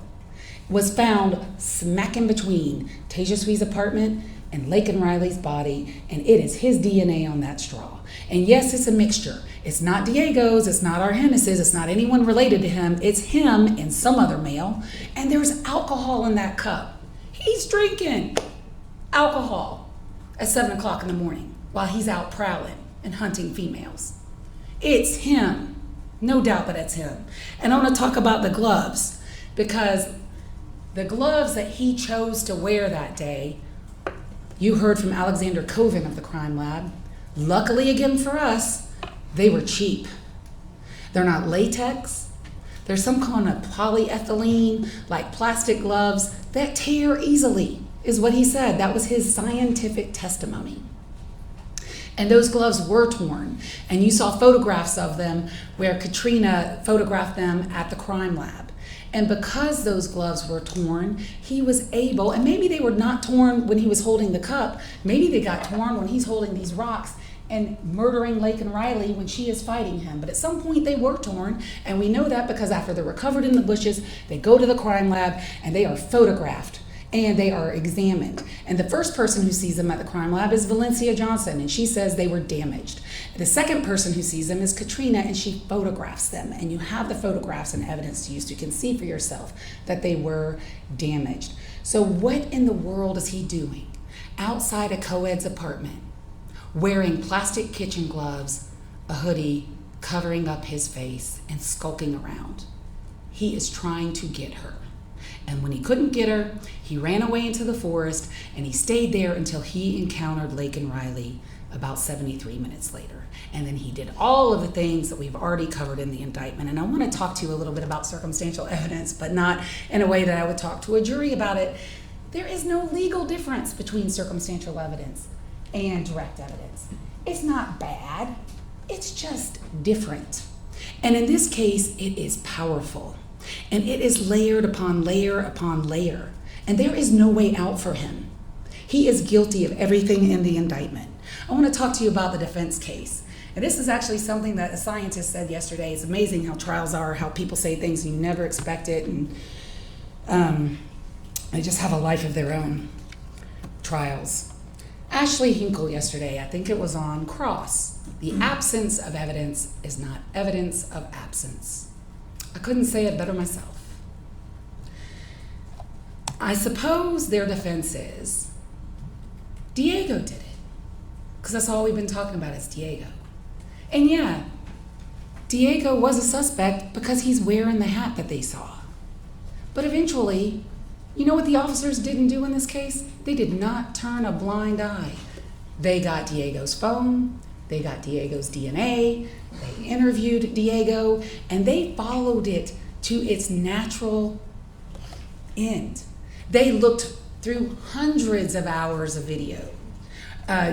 was found smack in between Tasia Sweet's apartment and Laken Riley's body, and it is his DNA on that straw. And yes, it's a mixture. It's not Diego's, it's not Argenis's, it's not anyone related to him. It's him and some other male, and there's alcohol in that cup. He's drinking alcohol at 7 o'clock in the morning while he's out prowling and hunting females. It's him, no doubt, but it's him. And I want to talk about the gloves, because the gloves that he chose to wear that day, you heard from Alexander Coven of the crime lab. Luckily again for us, They were cheap. They're not latex. They're some kind of polyethylene, like plastic gloves that tear easily, is what he said. That was his scientific testimony. And those gloves were torn. And you saw photographs of them where Katrina photographed them at the crime lab. And because those gloves were torn, he was able, and maybe they were not torn when he was holding the cup, maybe they got torn when he's holding these rocks and murdering Laken Riley when she is fighting him. But at some point they were torn, and we know that because after they're recovered in the bushes, they go to the crime lab and they are photographed and they are examined. And the first person who sees them at the crime lab is Valencia Johnson, and she says they were damaged. The second person who sees them is Katrina, and she photographs them. And you have the photographs and evidence to use. You can see for yourself that they were damaged. So what in the world is he doing outside a co-ed's apartment, wearing plastic kitchen gloves, a hoodie, covering up his face, and skulking around? He is trying to get her. And when he couldn't get her, he ran away into the forest, and he stayed there until he encountered Laken Riley about 73 minutes later. And then he did all of the things that we've already covered in the indictment. And I want to talk to you a little bit about circumstantial evidence, but not in a way that I would talk to a jury about it. There is no legal difference between circumstantial evidence and direct evidence. It's not bad, it's just different. And in this case, it is powerful. And it is layered upon layer upon layer. And there is no way out for him. He is guilty of everything in the indictment. I want to talk to you about the defense case. And this is actually something that a scientist said yesterday. It's amazing how trials are, how people say things you never expect it, and they just have a life of their own. Trials. Ashley Hinkle yesterday, I think it was on Cross. The absence of evidence is not evidence of absence. I couldn't say it better myself. I suppose their defense is Diego did it, because that's all we've been talking about is Diego. And yeah, Diego was a suspect because he's wearing the hat that they saw. But eventually, you know what the officers didn't do in this case? They did not turn a blind eye. They got Diego's phone, they got Diego's DNA, they interviewed Diego, and they followed it to its natural end. They looked through hundreds of hours of video.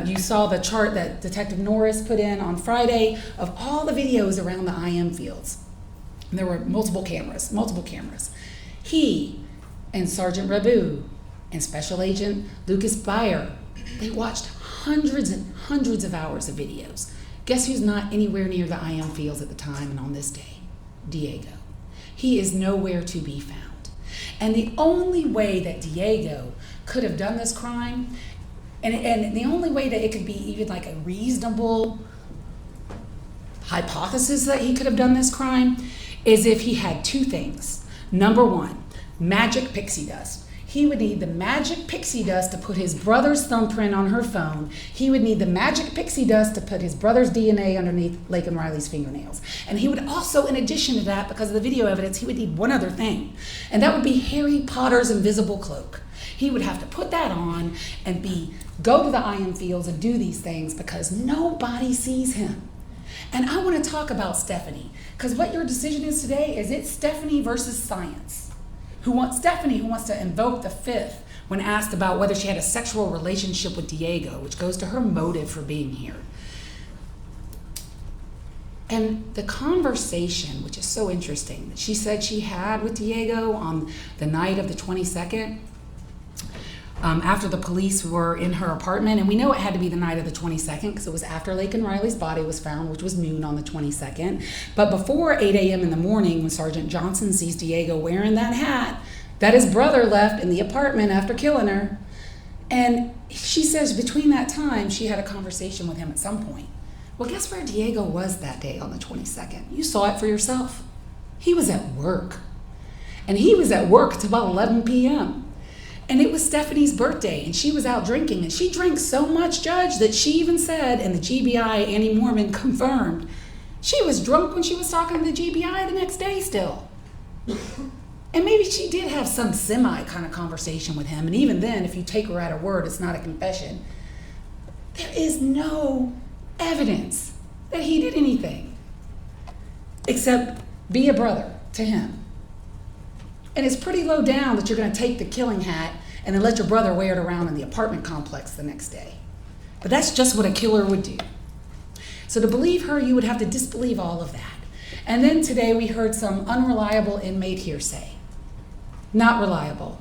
You saw the chart that Detective Norris put in on Friday of all the videos around the IM fields. And there were multiple cameras. He and Sergeant Rabu and Special Agent Lucas Beyer, they watched hundreds and hundreds of hours of videos. Guess who's not anywhere near the IM fields at the time and on this day? Diego. He is nowhere to be found. And the only way that Diego could have done this crime, and the only way that it could be even like a reasonable hypothesis that he could have done this crime, is if he had two things. Number one, magic pixie dust. He would need the magic pixie dust to put his brother's thumbprint on her phone. He would need the magic pixie dust to put his brother's DNA underneath Laken Riley's fingernails. And he would also, in addition to that, because of the video evidence, he would need one other thing. And that would be Harry Potter's invisible cloak. He would have to put that on and go to the IM fields and do these things because nobody sees him. And I want to talk about Stephanie, because what your decision is today is it's Stephanie versus science. Stephanie, who wants to invoke the fifth when asked about whether she had a sexual relationship with Diego, which goes to her motive for being here. And the conversation, which is so interesting, that she said she had with Diego on the night of the 22nd, after the police were in her apartment, and we know it had to be the night of the 22nd because it was after Laken Riley's body was found, which was noon on the 22nd. But before 8 a.m. in the morning, when Sergeant Johnson sees Diego wearing that hat that his brother left in the apartment after killing her, and she says between that time she had a conversation with him at some point. Well, guess where Diego was that day on the 22nd? You saw it for yourself. He was at work. And he was at work till about 11 p.m. And it was Stephanie's birthday, and she was out drinking, and she drank so much, Judge, that she even said, and the GBI, Annie Mormon, confirmed, she was drunk when she was talking to the GBI the next day still. And maybe she did have some semi kind of conversation with him, and even then, if you take her at her word, it's not a confession. There is no evidence that he did anything except be a brother to him. And it's pretty low down that you're going to take the killing hat and then let your brother wear it around in the apartment complex the next day. But that's just what a killer would do. So to believe her, you would have to disbelieve all of that. And then today we heard some unreliable inmate hearsay. Not reliable.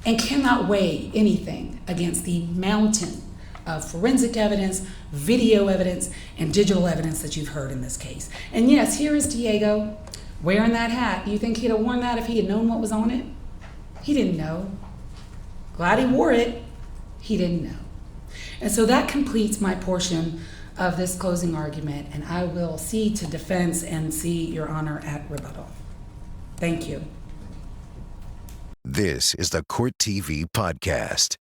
And cannot weigh anything against the mountain of forensic evidence, video evidence, and digital evidence that you've heard in this case. And yes, here is Diego wearing that hat. You think he'd have worn that if he had known what was on it? He didn't know. Glad he wore it. He didn't know. And so that completes my portion of this closing argument, and I will see to defense and see Your Honor at rebuttal. Thank you. This is the Court TV podcast.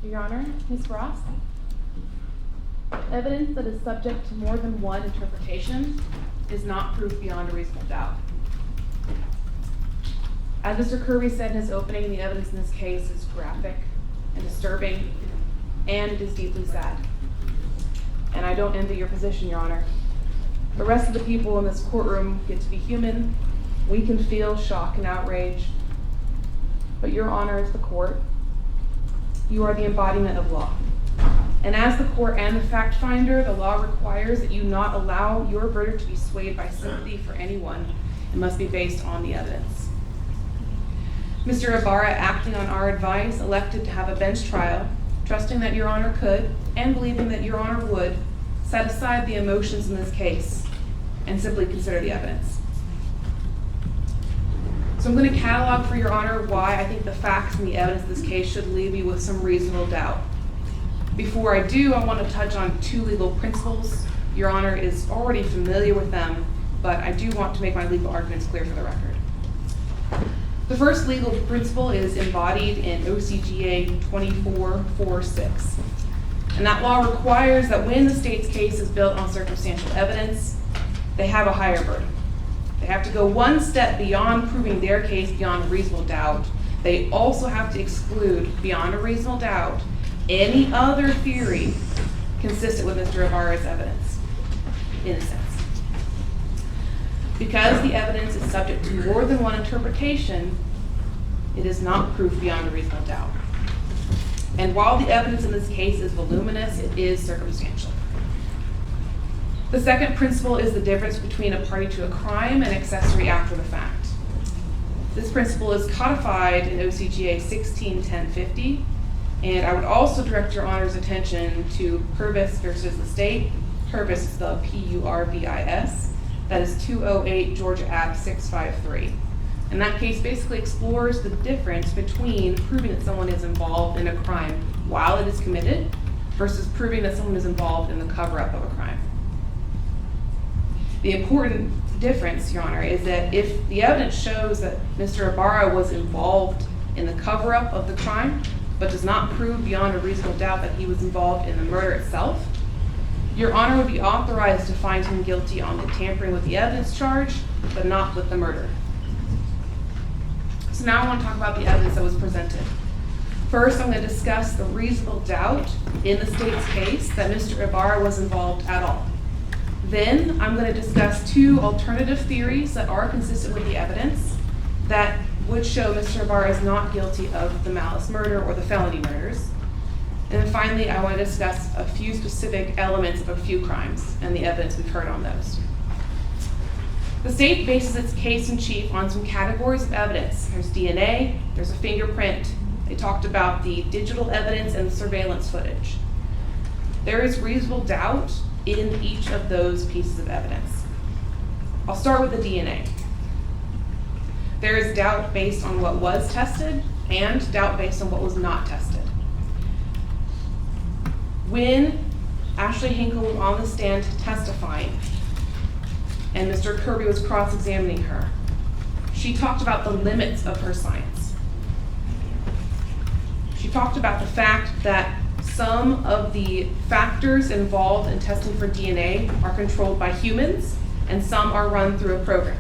Your Honor, Ms. Ross, evidence that is subject to more than one interpretation is not proof beyond a reasonable doubt. As Mr. Kirby said in his opening, the evidence in this case is graphic and disturbing, and it is deeply sad. And I don't envy your position, Your Honor. The rest of the people in this courtroom get to be human. We can feel shock and outrage. But Your Honor is the court. You are the embodiment of law. And as the court and the fact finder, the law requires that you not allow your verdict to be swayed by sympathy for anyone. It must be based on the evidence. Mr. Ibarra, acting on our advice, elected to have a bench trial, trusting that Your Honor could, and believing that Your Honor would, set aside the emotions in this case and simply consider the evidence. So I'm going to catalog for Your Honor why I think the facts and the evidence in this case should leave you with some reasonable doubt. Before I do, I want to touch on two legal principles. Your Honor is already familiar with them, but I do want to make my legal arguments clear for the record. The first legal principle is embodied in OCGA 2446. And that law requires that when the state's case is built on circumstantial evidence, they have a higher burden. They have to go one step beyond proving their case beyond a reasonable doubt. They also have to exclude, beyond a reasonable doubt, any other theory consistent with Mr. Ibarra's evidence, in a sense. Because the evidence is subject to more than one interpretation, it is not proof beyond a reasonable doubt. And while the evidence in this case is voluminous, it is circumstantial. The second principle is the difference between a party to a crime and accessory after the fact. This principle is codified in OCGA 161050, and I would also direct Your Honor's attention to Purvis versus the state. Purvis is spelled P-U-R-V-I-S. That is 208 Georgia Act 653. And that case basically explores the difference between proving that someone is involved in a crime while it is committed versus proving that someone is involved in the cover-up of a crime. The important difference, Your Honor, is that if the evidence shows that Mr. Ibarra was involved in the cover-up of the crime, but does not prove beyond a reasonable doubt that he was involved in the murder itself, Your Honor would be authorized to find him guilty on the tampering with the evidence charge, but not with the murder. So now I want to talk about the evidence that was presented. First, I'm going to discuss the reasonable doubt in the state's case that Mr. Ibarra was involved at all. Then I'm going to discuss two alternative theories that are consistent with the evidence that would show Mr. Ibarra is not guilty of the malice murder or the felony murders. And then finally, I want to discuss a few specific elements of a few crimes and the evidence we've heard on those. The state bases its case in chief on some categories of evidence. There's DNA, there's a fingerprint. They talked about the digital evidence and the surveillance footage. There is reasonable doubt in each of those pieces of evidence. I'll start with the DNA. There is doubt based on what was tested and doubt based on what was not tested. When Ashley Hinkle was on the stand testifying and Mr. Kirby was cross-examining her, she talked about the limits of her science. She talked about the fact that some of the factors involved in testing for DNA are controlled by humans and some are run through a program.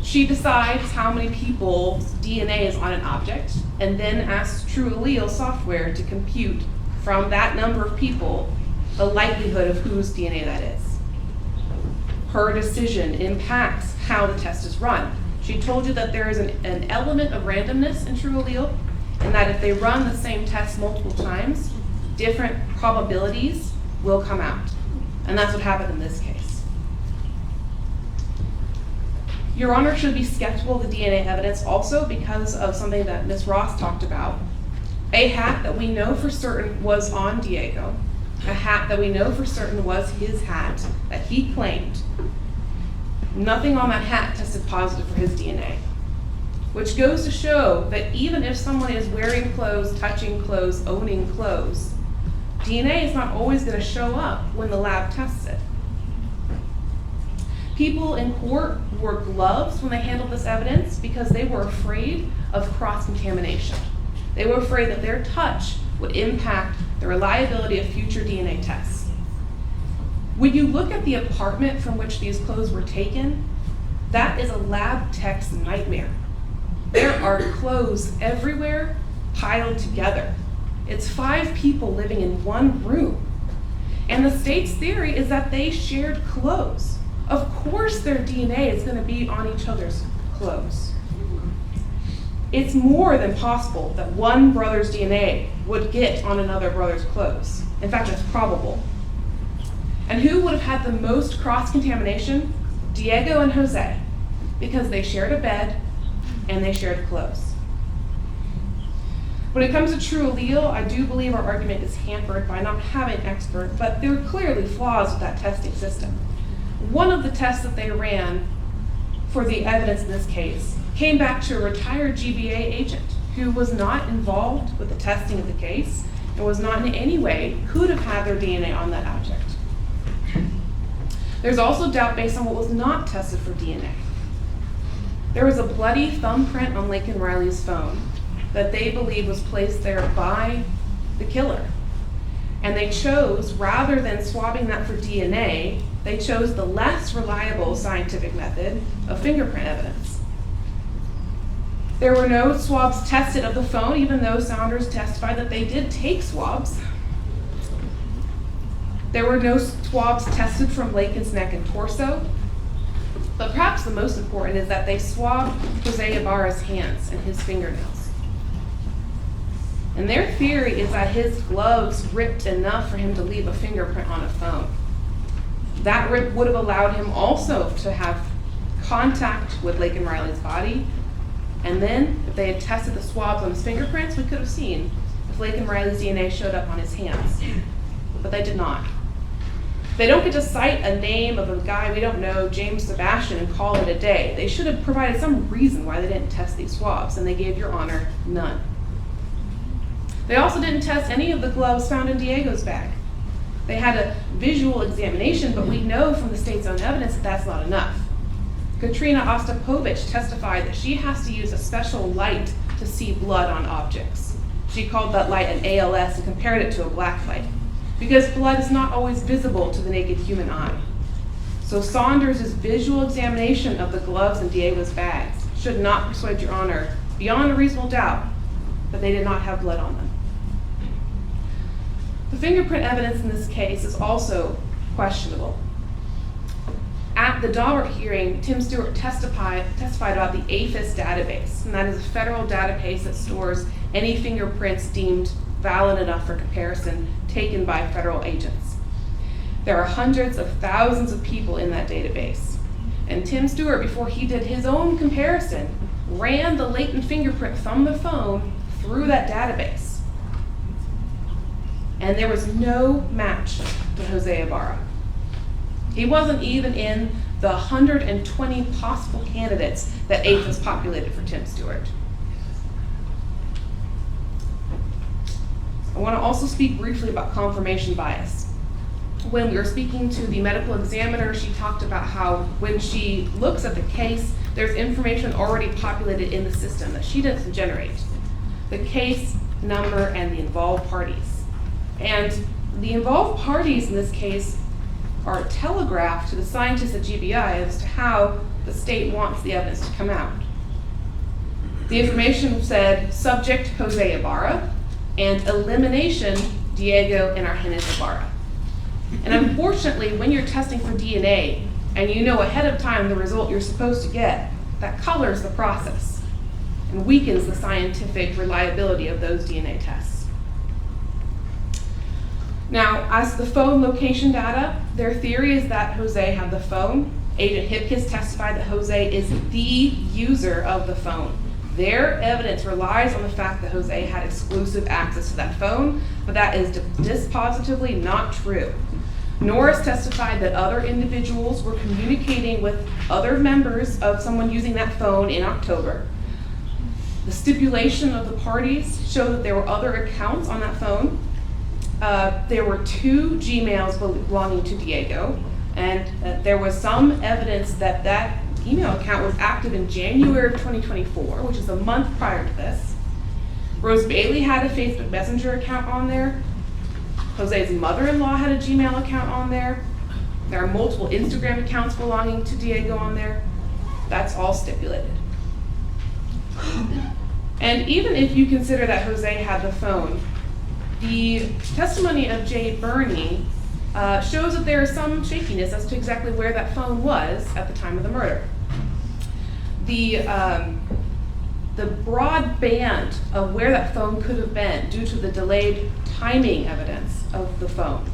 She decides how many people's DNA is on an object and then asks True Allele software to compute from that number of people the likelihood of whose DNA that is. Her decision impacts how the test is run. She told you that there is an element of randomness in true allele, and that if they run the same test multiple times, different probabilities will come out. And that's what happened in this case. Your Honor should be skeptical of the DNA evidence also because of something that Ms. Ross talked about. A hat that we know for certain was on Diego, a hat that we know for certain was his hat that he claimed. Nothing on that hat tested positive for his DNA, which goes to show that even if someone is wearing clothes, touching clothes, owning clothes, DNA is not always going to show up when the lab tests it. People in court wore gloves when they handled this evidence because they were afraid of cross-contamination. They were afraid that their touch would impact the reliability of future DNA tests. When you look at the apartment from which these clothes were taken, that is a lab tech's nightmare. There are clothes everywhere piled together. It's 5 people living in one room. And the state's theory is that they shared clothes. Of course their DNA is going to be on each other's clothes. It's more than possible that one brother's DNA would get on another brother's clothes. In fact, it's probable. And who would have had the most cross-contamination? Diego and Jose, because they shared a bed and they shared clothes. When it comes to true allele, I do believe our argument is hampered by not having an expert, but there are clearly flaws with that testing system. One of the tests that they ran for the evidence in this case came back to a retired GBA agent who was not involved with the testing of the case and was not in any way could have had their DNA on that object. There's also doubt based on what was not tested for DNA. There was a bloody thumbprint on Laken Riley's phone that they believe was placed there by the killer. And they chose, rather than swabbing that for DNA, they chose the less reliable scientific method of fingerprint evidence. There were no swabs tested of the phone, even though Saunders testified that they did take swabs. There were no swabs tested from Laken's neck and torso. But perhaps the most important is that they swabbed Jose Ibarra's hands and his fingernails. And their theory is that his gloves ripped enough for him to leave a fingerprint on a phone. That rip would have allowed him also to have contact with Laken Riley's body. And then, if they had tested the swabs on his fingerprints, we could have seen if Laken Riley's DNA showed up on his hands. But they did not. They don't get to cite a name of a guy we don't know, James Sebastian, and call it a day. They should have provided some reason why they didn't test these swabs, and they gave Your Honor none. They also didn't test any of the gloves found in Diego's bag. They had a visual examination, but we know from the state's own evidence that that's not enough. Katrina Ostapovich testified that she has to use a special light to see blood on objects. She called that light an ALS and compared it to a black light, because blood is not always visible to the naked human eye. So Saunders' visual examination of the gloves in Diego's bags should not persuade Your Honor, beyond a reasonable doubt, that they did not have blood on them. The fingerprint evidence in this case is also questionable. At the Daubert hearing, Tim Stewart testified about the APHIS database, and that is a federal database that stores any fingerprints deemed valid enough for comparison taken by federal agents. There are hundreds of thousands of people in that database. And Tim Stewart, before he did his own comparison, ran the latent fingerprint from the phone through that database. And there was no match to Jose Ibarra. He wasn't even in the 120 possible candidates that APHIS populated for Tim Stewart. I want to also speak briefly about confirmation bias. When we were speaking to the medical examiner, she talked about how when she looks at the case, there's information already populated in the system that she doesn't generate. The case number and the involved parties. And the involved parties in this case are telegraphed to the scientists at GBI as to how the state wants the evidence to come out. The information said subject Jose Ibarra and elimination Diego and Argenis Ibarra. And unfortunately, when you're testing for DNA and you know ahead of time the result you're supposed to get, that colors the process and weakens the scientific reliability of those DNA tests. Now, as to the phone location data, their theory is that Jose had the phone. Agent Hipkiss testified that Jose is the user of the phone. Their evidence relies on the fact that Jose had exclusive access to that phone, but that is dispositively not true. Norris testified that other individuals were communicating with other members of someone using that phone in October. The stipulation of the parties showed that there were other accounts on that phone. There were 2 Gmails belonging to Diego, and there was some evidence that that email account was active in January of 2024, which is a month prior to this. Rose Bailey had a Facebook Messenger account on there. Jose's mother-in-law had a Gmail account on there. There are multiple Instagram accounts belonging to Diego on there. That's all stipulated. And even if you consider that Jose had the phone, the testimony of Jay Burney shows that there is some shakiness as to exactly where that phone was at the time of the murder. The broad band of where that phone could have been due to the delayed timing evidence of the phone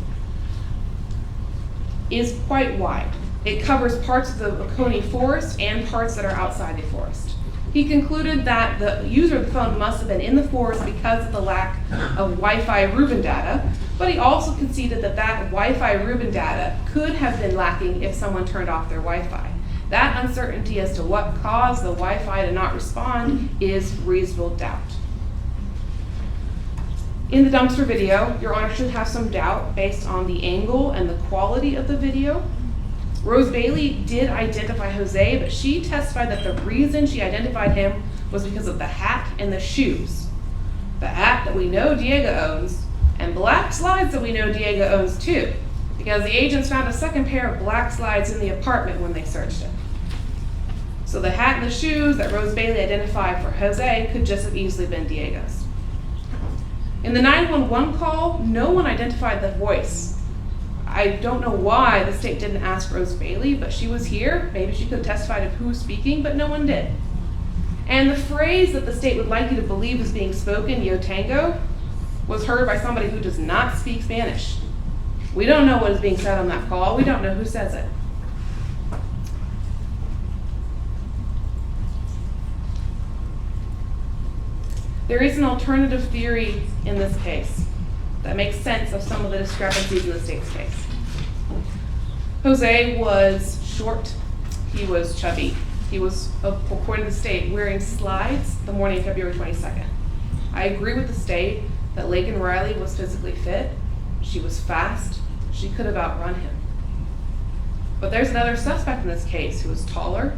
is quite wide. It covers parts of the Oconee forest and parts that are outside the forest. He concluded that the user of the phone must have been in the forest because of the lack of Wi-Fi Rubin data, but he also conceded that that Wi-Fi Rubin data could have been lacking if someone turned off their Wi-Fi. That uncertainty as to what caused the Wi-Fi to not respond is reasonable doubt. In the dumpster video, Your Honor should have some doubt based on the angle and the quality of the video. Rose Bailey did identify Jose, but she testified that the reason she identified him was because of the hat and the shoes. The hat that we know Diego owns, and black slides that we know Diego owns too, because the agents found a second pair of black slides in the apartment when they searched it. So the hat and the shoes that Rose Bailey identified for Jose could just have easily been Diego's. In the 911 call, no one identified the voice. I don't know why the state didn't ask Rose Bailey, but she was here. Maybe she could have testified of who was speaking, but no one did. And the phrase that the state would like you to believe is being spoken, yo tango, was heard by somebody who does not speak Spanish. We don't know what is being said on that call. We don't know who says it. There is an alternative theory in this case that makes sense of some of the discrepancies in the state's case. Jose was short, he was chubby. He was, according to the state, wearing slides the morning of February 22nd. I agree with the state that Laken Riley was physically fit, she was fast, she could have outrun him. But there's another suspect in this case who was taller,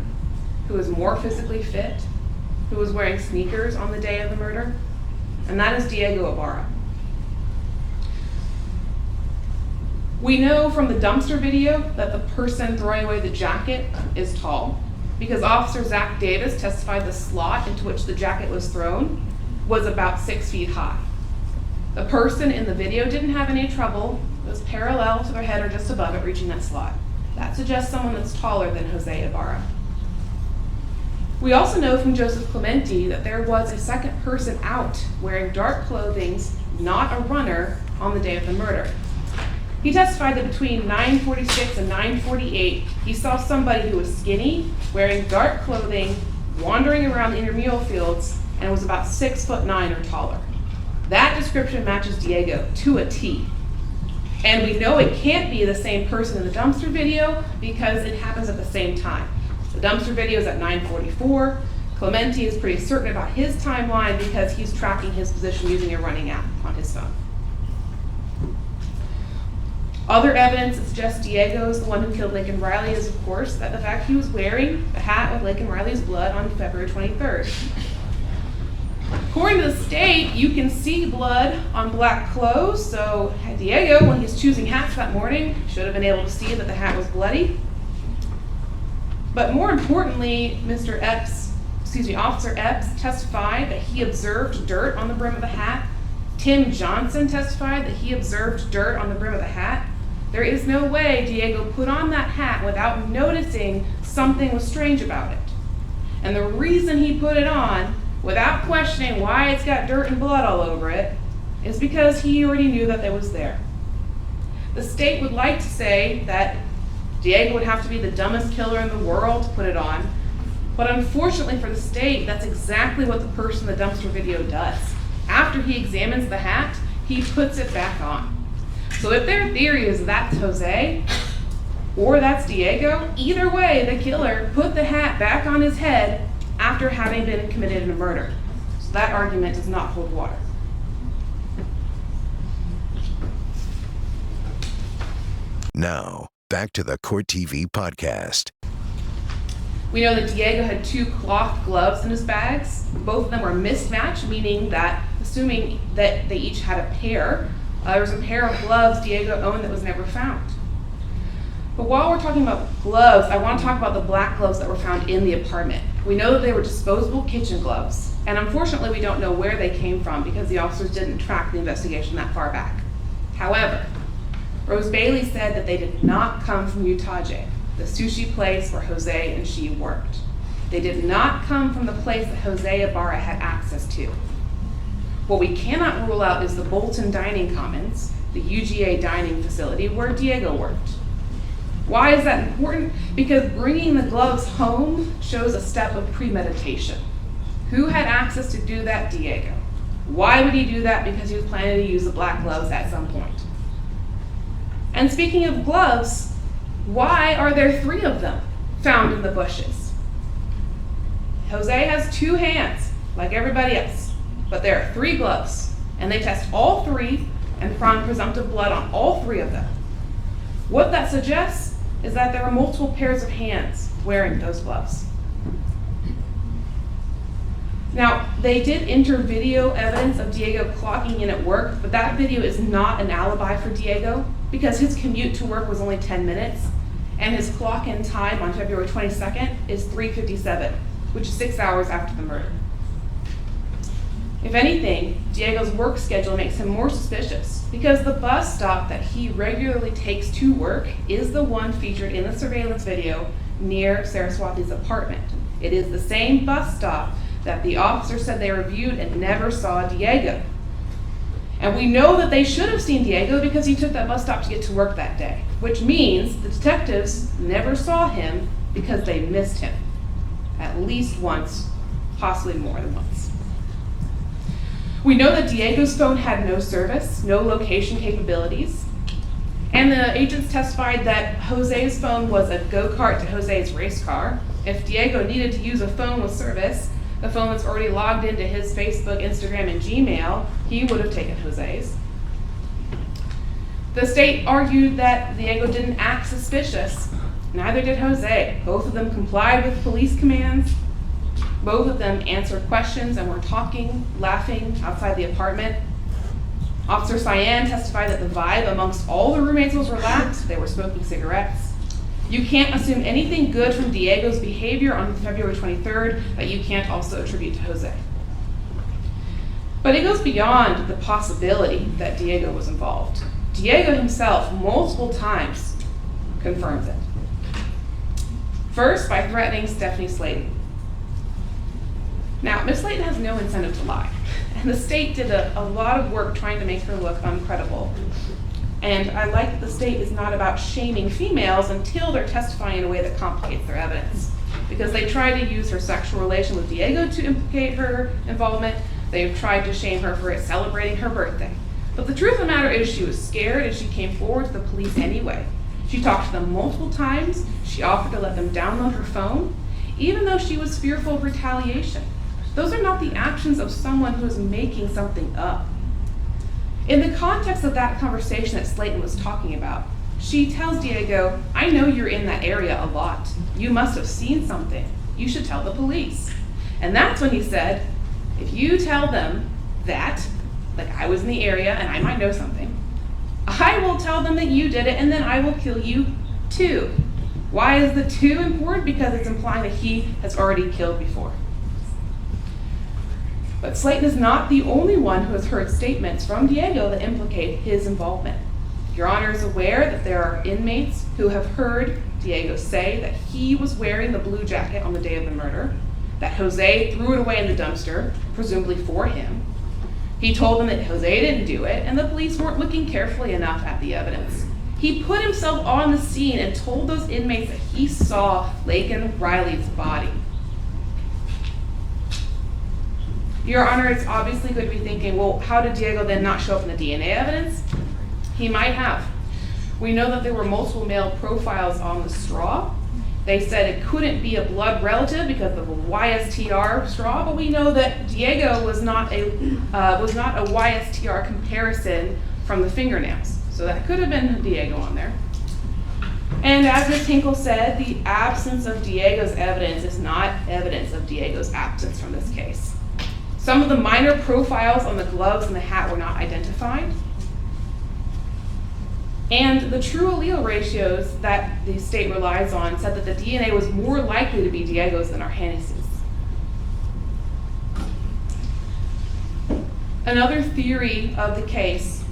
who was more physically fit, who was wearing sneakers on the day of the murder, and that is Diego Ibarra. We know from the dumpster video that the person throwing away the jacket is tall, because Officer Zach Davis testified the slot into which the jacket was thrown was about 6 feet high. The person in the video didn't have any trouble. It was parallel to their head or just above it reaching that slot. That suggests someone that's taller than Jose Ibarra. We also know from Joseph Clemente that there was a second person out wearing dark clothing, not a runner, on the day of the murder. He testified that between 9:46 and 9:48, he saw somebody who was skinny, wearing dark clothing, wandering around the intramural fields, and was about 6'9" or taller. That description matches Diego to a T. And we know it can't be the same person in the dumpster video because it happens at the same time. The dumpster video is at 9:44. Clemente is pretty certain about his timeline because he's tracking his position using a running app on his phone. Other evidence that suggests Diego is the one who killed Laken Riley is, of course, that the fact he was wearing a hat with Laken Riley's blood on February 23rd. According to the state, you can see blood on black clothes, so Diego, when he's choosing hats that morning, should have been able to see that the hat was bloody. But more importantly, Officer Epps testified that he observed dirt on the brim of the hat. Tim Johnson testified that he observed dirt on the brim of the hat. There is no way Diego put on that hat without noticing something was strange about it. And the reason he put it on, without questioning why it's got dirt and blood all over it, is because he already knew that it was there. The state would like to say that Diego would have to be the dumbest killer in the world to put it on, but unfortunately for the state, that's exactly what the person in the dumpster video does. After he examines the hat, he puts it back on. So if their theory is that's Jose, or that's Diego, either way, the killer put the hat back on his head after having been committed in a murder. So that argument does not hold water. Now, back to the Court TV podcast. We know that Diego had 2 cloth gloves in his bags. Both of them were mismatched, meaning that, assuming that they each had a pair, there was a pair of gloves Diego owned that was never found. But while we're talking about gloves, I want to talk about the black gloves that were found in the apartment. We know that they were disposable kitchen gloves, and unfortunately we don't know where they came from because the officers didn't track the investigation that far back. However, Rose Bailey said that they did not come from Utaje, the sushi place where Jose and she worked. They did not come from the place that Jose Ibarra had access to. What we cannot rule out is the Bolton Dining Commons, the UGA dining facility where Diego worked. Why is that important? Because bringing the gloves home shows a step of premeditation. Who had access to do that? Diego. Why would he do that? Because he was planning to use the black gloves at some point. And speaking of gloves, why are there 3 of them found in the bushes? Jose has 2 hands, like everybody else, but there are 3 gloves, and they test all 3 and found presumptive blood on all 3 of them. What that suggests is that there were multiple pairs of hands wearing those gloves. Now, they did enter video evidence of Diego clocking in at work, but that video is not an alibi for Diego because his commute to work was only 10 minutes, and his clock-in time on February 22nd is 3:57, which is 6 hours after the murder. If anything, Diego's work schedule makes him more suspicious because the bus stop that he regularly takes to work is the one featured in the surveillance video near Saraswati's apartment. It is the same bus stop that the officer said they reviewed and never saw Diego. And we know that they should have seen Diego because he took that bus stop to get to work that day, which means the detectives never saw him because they missed him at least once, possibly more than once. We know that Diego's phone had no service, no location capabilities, and the agents testified that Jose's phone was a go-kart to Jose's race car. If Diego needed to use a phone with service, a phone that's already logged into his Facebook, Instagram, and Gmail, he would have taken Jose's. The state argued that Diego didn't act suspicious. Neither did Jose. Both of them complied with police commands. Both of them answered questions and were talking, laughing outside the apartment. Officer Cyan testified that the vibe amongst all the roommates was relaxed. They were smoking cigarettes. You can't assume anything good from Diego's behavior on February 23rd that you can't also attribute to Jose. But it goes beyond the possibility that Diego was involved. Diego himself, multiple times, confirms it. First, by threatening Stephanie Slayton. Now, Ms. Slayton has no incentive to lie, and the state did a lot of work trying to make her look uncredible. And I like that the state is not about shaming females until they're testifying in a way that complicates their evidence. Because they tried to use her sexual relation with Diego to implicate her involvement. They've tried to shame her for celebrating her birthday. But the truth of the matter is she was scared and she came forward to the police anyway. She talked to them multiple times. She offered to let them download her phone, even though she was fearful of retaliation. Those are not the actions of someone who is making something up. In the context of that conversation that Slayton was talking about, she tells Diego, I know you're in that area a lot. You must have seen something. You should tell the police. And that's when he said, if you tell them that, like I was in the area and I might know something, I will tell them that you did it and then I will kill you too. Why is the two important? Because it's implying that he has already killed before. But Slayton is not the only one who has heard statements from Diego that implicate his involvement. Your Honor is aware that there are inmates who have heard Diego say that he was wearing the blue jacket on the day of the murder, that Jose threw it away in the dumpster, presumably for him. He told them that Jose didn't do it, and the police weren't looking carefully enough at the evidence. He put himself on the scene and told those inmates that he saw Laken Riley's body. Your Honor is obviously going to be thinking, well, how did Diego then not show up in the DNA evidence? He might have. We know that there were multiple male profiles on the straw. They said it couldn't be a blood relative because of a YSTR straw, but we know that Diego was not a YSTR comparison from the fingernails. So that could have been Diego on there. And as Ms. Hinkle said, the absence of Diego's evidence is not evidence of Diego's absence from this case. Some of the minor profiles on the gloves and the hat were not identified. And the true allele ratios that the state relies on said that the DNA was more likely to be Diego's than Arhannes'. Another theory of the case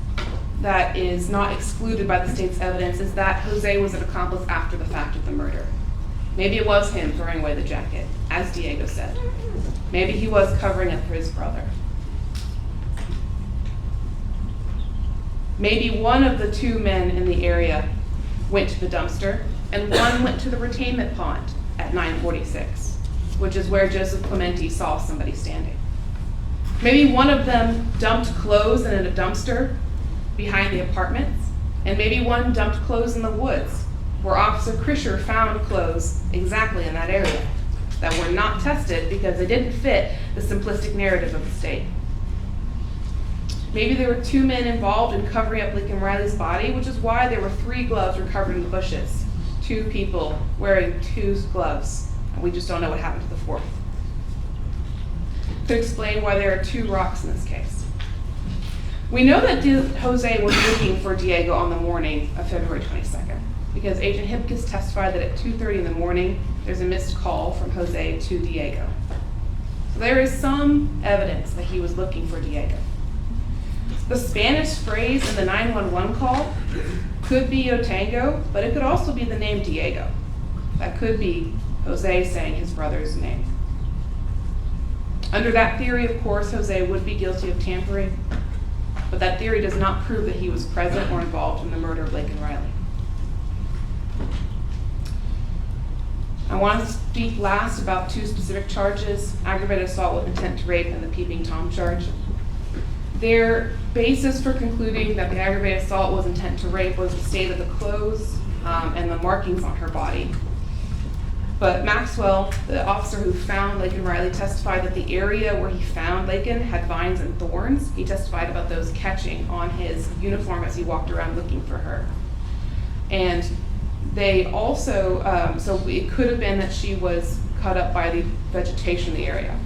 that is not excluded by the state's evidence is that Jose was an accomplice after the fact of the murder. Maybe it was him throwing away the jacket, as Diego said. Maybe he was covering up for his brother. Maybe one of the two men in the area went to the dumpster and one went to the retainment pond at 9:46, which is where Joseph Clemente saw somebody standing. Maybe one of them dumped clothes in a dumpster behind the apartments, and maybe one dumped clothes in the woods, where Officer Krischer found clothes exactly in that area that were not tested because they didn't fit the simplistic narrative of the state. Maybe there were two men involved in covering up Laken Riley's body, which is why there were 3 gloves recovered in the bushes. 2 people wearing 2 gloves, and we just don't know what happened to the 4th. To explain why there are 2 rocks in this case. We know that Jose was looking for Diego on the morning of February 22nd, because Agent Hipkiss testified that at 2:30 in the morning, there's a missed call from Jose to Diego. So there is some evidence that he was looking for Diego. The Spanish phrase in the 911 call could be Yo Tango, but it could also be the name Diego. That could be Jose saying his brother's name. Under that theory, of course, Jose would be guilty of tampering, but that theory does not prove that he was present or involved in the murder of Laken Riley. I want to speak last about 2 specific charges, aggravated assault with intent to rape and the peeping Tom charge. Their basis for concluding that the aggravated assault was intent to rape was the state of the clothes and the markings on her body. But Maxwell, the officer who found Laken Riley, testified that the area where he found Laken had vines and thorns. He testified about those catching on his uniform as he walked around looking for her. And they also, so it could have been that she was cut up by the vegetation in the area.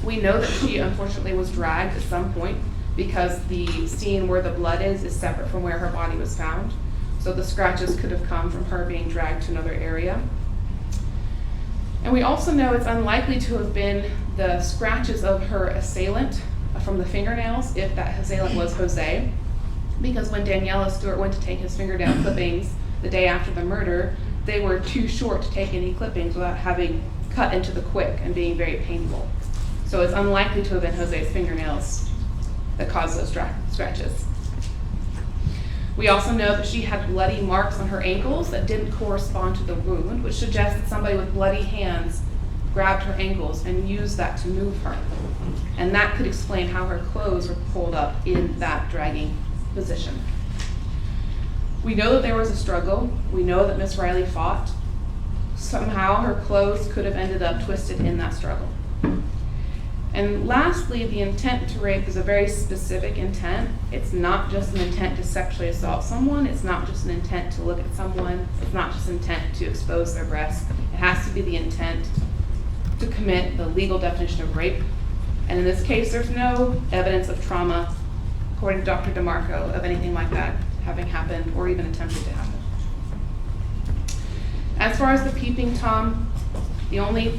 We know that she unfortunately was dragged at some point because the scene where the blood is separate from where her body was found. So the scratches could have come from her being dragged to another area. And we also know it's unlikely to have been the scratches of her assailant from the fingernails, if that assailant was Jose, because when Daniela Stewart went to take his fingernail clippings the day after the murder, they were too short to take any clippings without having cut into the quick and being very painful. So it's unlikely to have been Jose's fingernails that caused those scratches. We also know that she had bloody marks on her ankles that didn't correspond to the wound, which suggests that somebody with bloody hands grabbed her ankles and used that to move her. And that could explain how her clothes were pulled up in that dragging position. We know that there was a struggle. We know that Miss Riley fought. Somehow her clothes could have ended up twisted in that struggle. And lastly, the intent to rape is a very specific intent. It's not just an intent to sexually assault someone. It's not just an intent to look at someone. It's not just an intent to expose their breasts. It has to be the intent to commit the legal definition of rape. And in this case, there's no evidence of trauma, according to Dr. DeMarco, of anything like that having happened or even attempted to happen. As far as the peeping Tom, the only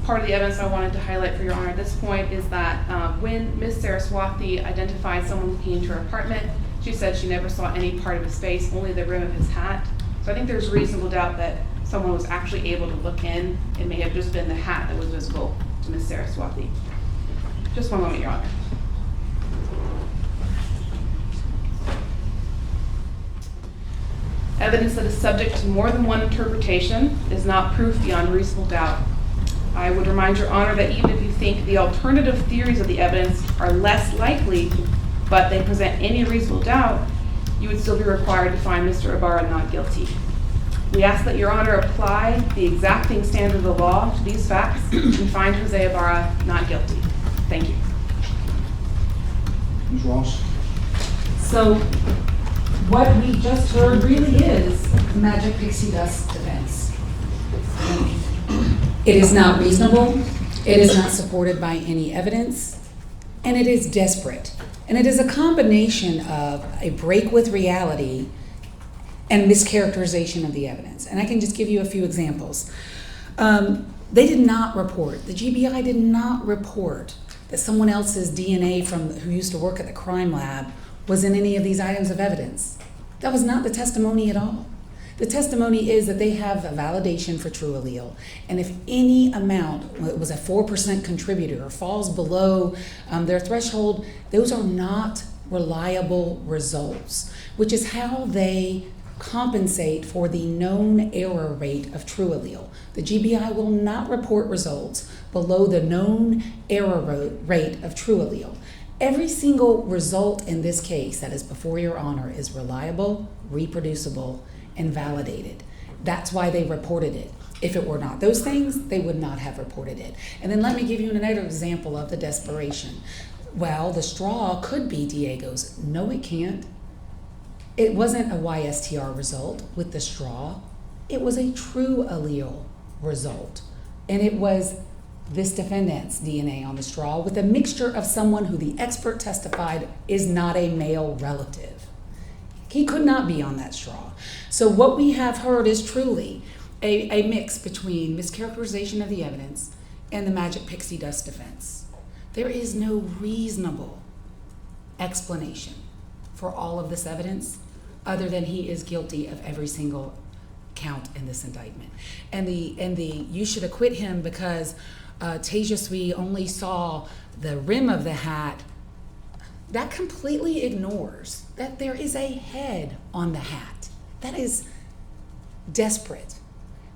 part of the evidence I wanted to highlight for Your Honor at this point is that when Ms. Saraswati identified someone looking into her apartment, She said she never saw any part of his face, only the rim of his hat. So I think there's reasonable doubt that someone was actually able to look in. It may have just been the hat that was visible to Ms. Saraswati. Just one moment, Your Honor. Evidence that is subject to more than one interpretation is not proof beyond reasonable doubt. I would remind Your Honor that even if you think the alternative theories of the evidence are less likely, but they present any reasonable doubt, you would still be required to find Mr. Ibarra not guilty. We ask that Your Honor apply the exacting standard of the law to these facts and find Jose Ibarra not guilty. Thank you. Ms. Ross? So what we just heard really is magic pixie dust defense. It is not reasonable, it is not supported by any evidence, and it is desperate. And it is a combination of a break with reality and mischaracterization of the evidence. And I can just give you a few examples. They did not report, the GBI did not report that someone else's DNA who used to work at the crime lab was in any of these items of evidence. That was not the testimony at all. The testimony is that they have a validation for true allele, and if any amount was a 4% contributor or falls below their threshold, those are not reliable results, which is how they compensate for the known error rate of true allele. The GBI will not report results below the known error rate of true allele. Every single result in this case that is before Your Honor is reliable, reproducible, and validated. That's why they reported it. If it were not those things, they would not have reported it. And then let me give you another example of the desperation. Well, the straw could be Diego's. No, it can't. It wasn't a YSTR result with the straw. It was a true allele result. And it was this defendant's DNA on the straw with a mixture of someone who the expert testified is not a male relative. He could not be on that straw. So what we have heard is truly a mix between mischaracterization of the evidence and the magic pixie dust defense. There is no reasonable explanation for all of this evidence other than he is guilty of every single count in this indictment. And the you should acquit him because Tejasvi only saw the rim of the hat. That completely ignores that there is a head on the hat. That is desperate.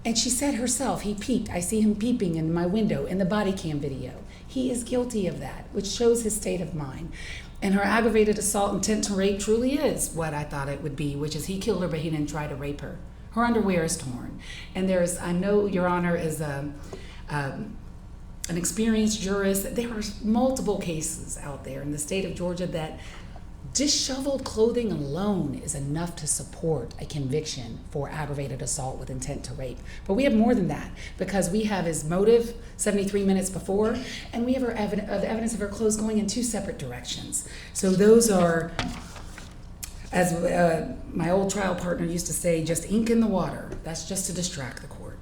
And she said herself, he peeped. I see him peeping in my window in the body cam video. He is guilty of that, which shows his state of mind. And her aggravated assault intent to rape truly is what I thought it would be, which is he killed her, but he didn't try to rape her. Her underwear is torn. And I know Your Honor is an experienced jurist. There are multiple cases out there in the state of Georgia that disheveled clothing alone is enough to support a conviction for aggravated assault with intent to rape. But we have more than that because we have his motive 73 minutes before, and we have the evidence of her clothes going in two separate directions. So those are, as my old trial partner used to say, just ink in the water. That's just to distract the court.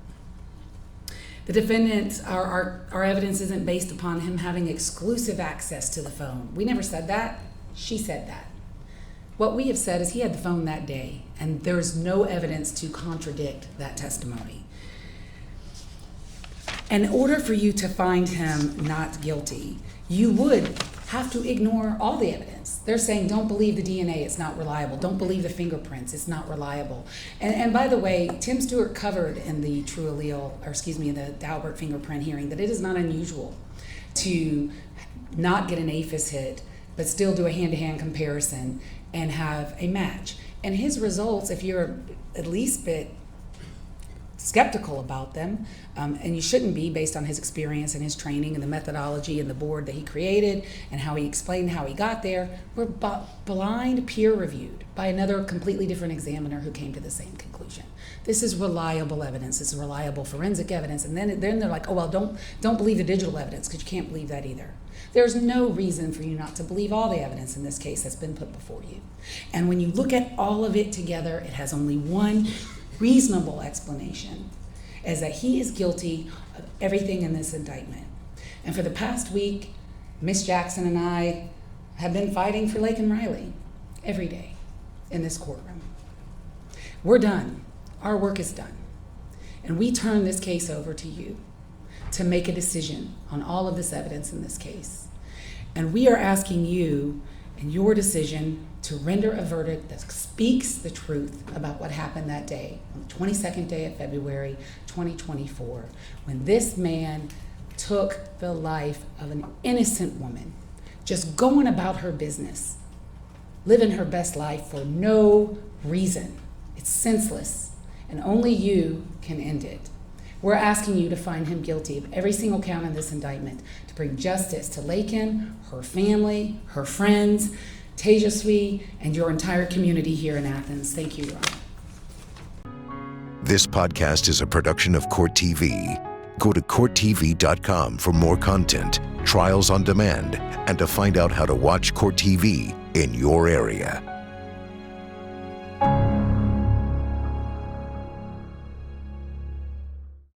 The defendant, our evidence isn't based upon him having exclusive access to the phone. We never said that. She said that. What we have said is he had the phone that day, and there's no evidence to contradict that testimony. In order for you to find him not guilty, you would have to ignore all the evidence. They're saying, don't believe the DNA, it's not reliable. Don't believe the fingerprints, it's not reliable. And by the way, Tim Stewart covered in the true allele, in the Daubert fingerprint hearing, that it is not unusual to not get an APHIS hit, but still do a hand-to-hand comparison and have a match. And his results, if you're at least a bit skeptical about them, and you shouldn't be based on his experience and his training and the methodology and the board that he created and how he explained how he got there, were blind peer-reviewed by another completely different examiner who came to the same conclusion. This is reliable evidence. It's reliable forensic evidence. And then they're like, oh, well, don't believe the digital evidence because you can't believe that either. There's no reason for you not to believe all the evidence in this case that's been put before you. And when you look at all of it together, it has only one reasonable explanation, is that he is guilty of everything in this indictment. And for the past week, Miss Jackson and I have been fighting for Laken Riley every day. in this courtroom. We're done. Our work is done. And we turn this case over to you to make a decision on all of this evidence in this case. And we are asking you in your decision to render a verdict that speaks the truth about what happened that day, on the 22nd day of February, 2024, when this man took the life of an innocent woman, just going about her business, living her best life for no reason. It's senseless, and only you can end it. We're asking you to find him guilty of every single count in this indictment, to bring justice to Laken, her family, her friends, Tejaswi, and your entire community here in Athens. Thank you, Your Honor. This podcast is a production of Court TV. Go to courttv.com for more content, trials on demand, and to find out how to watch Court TV in your area.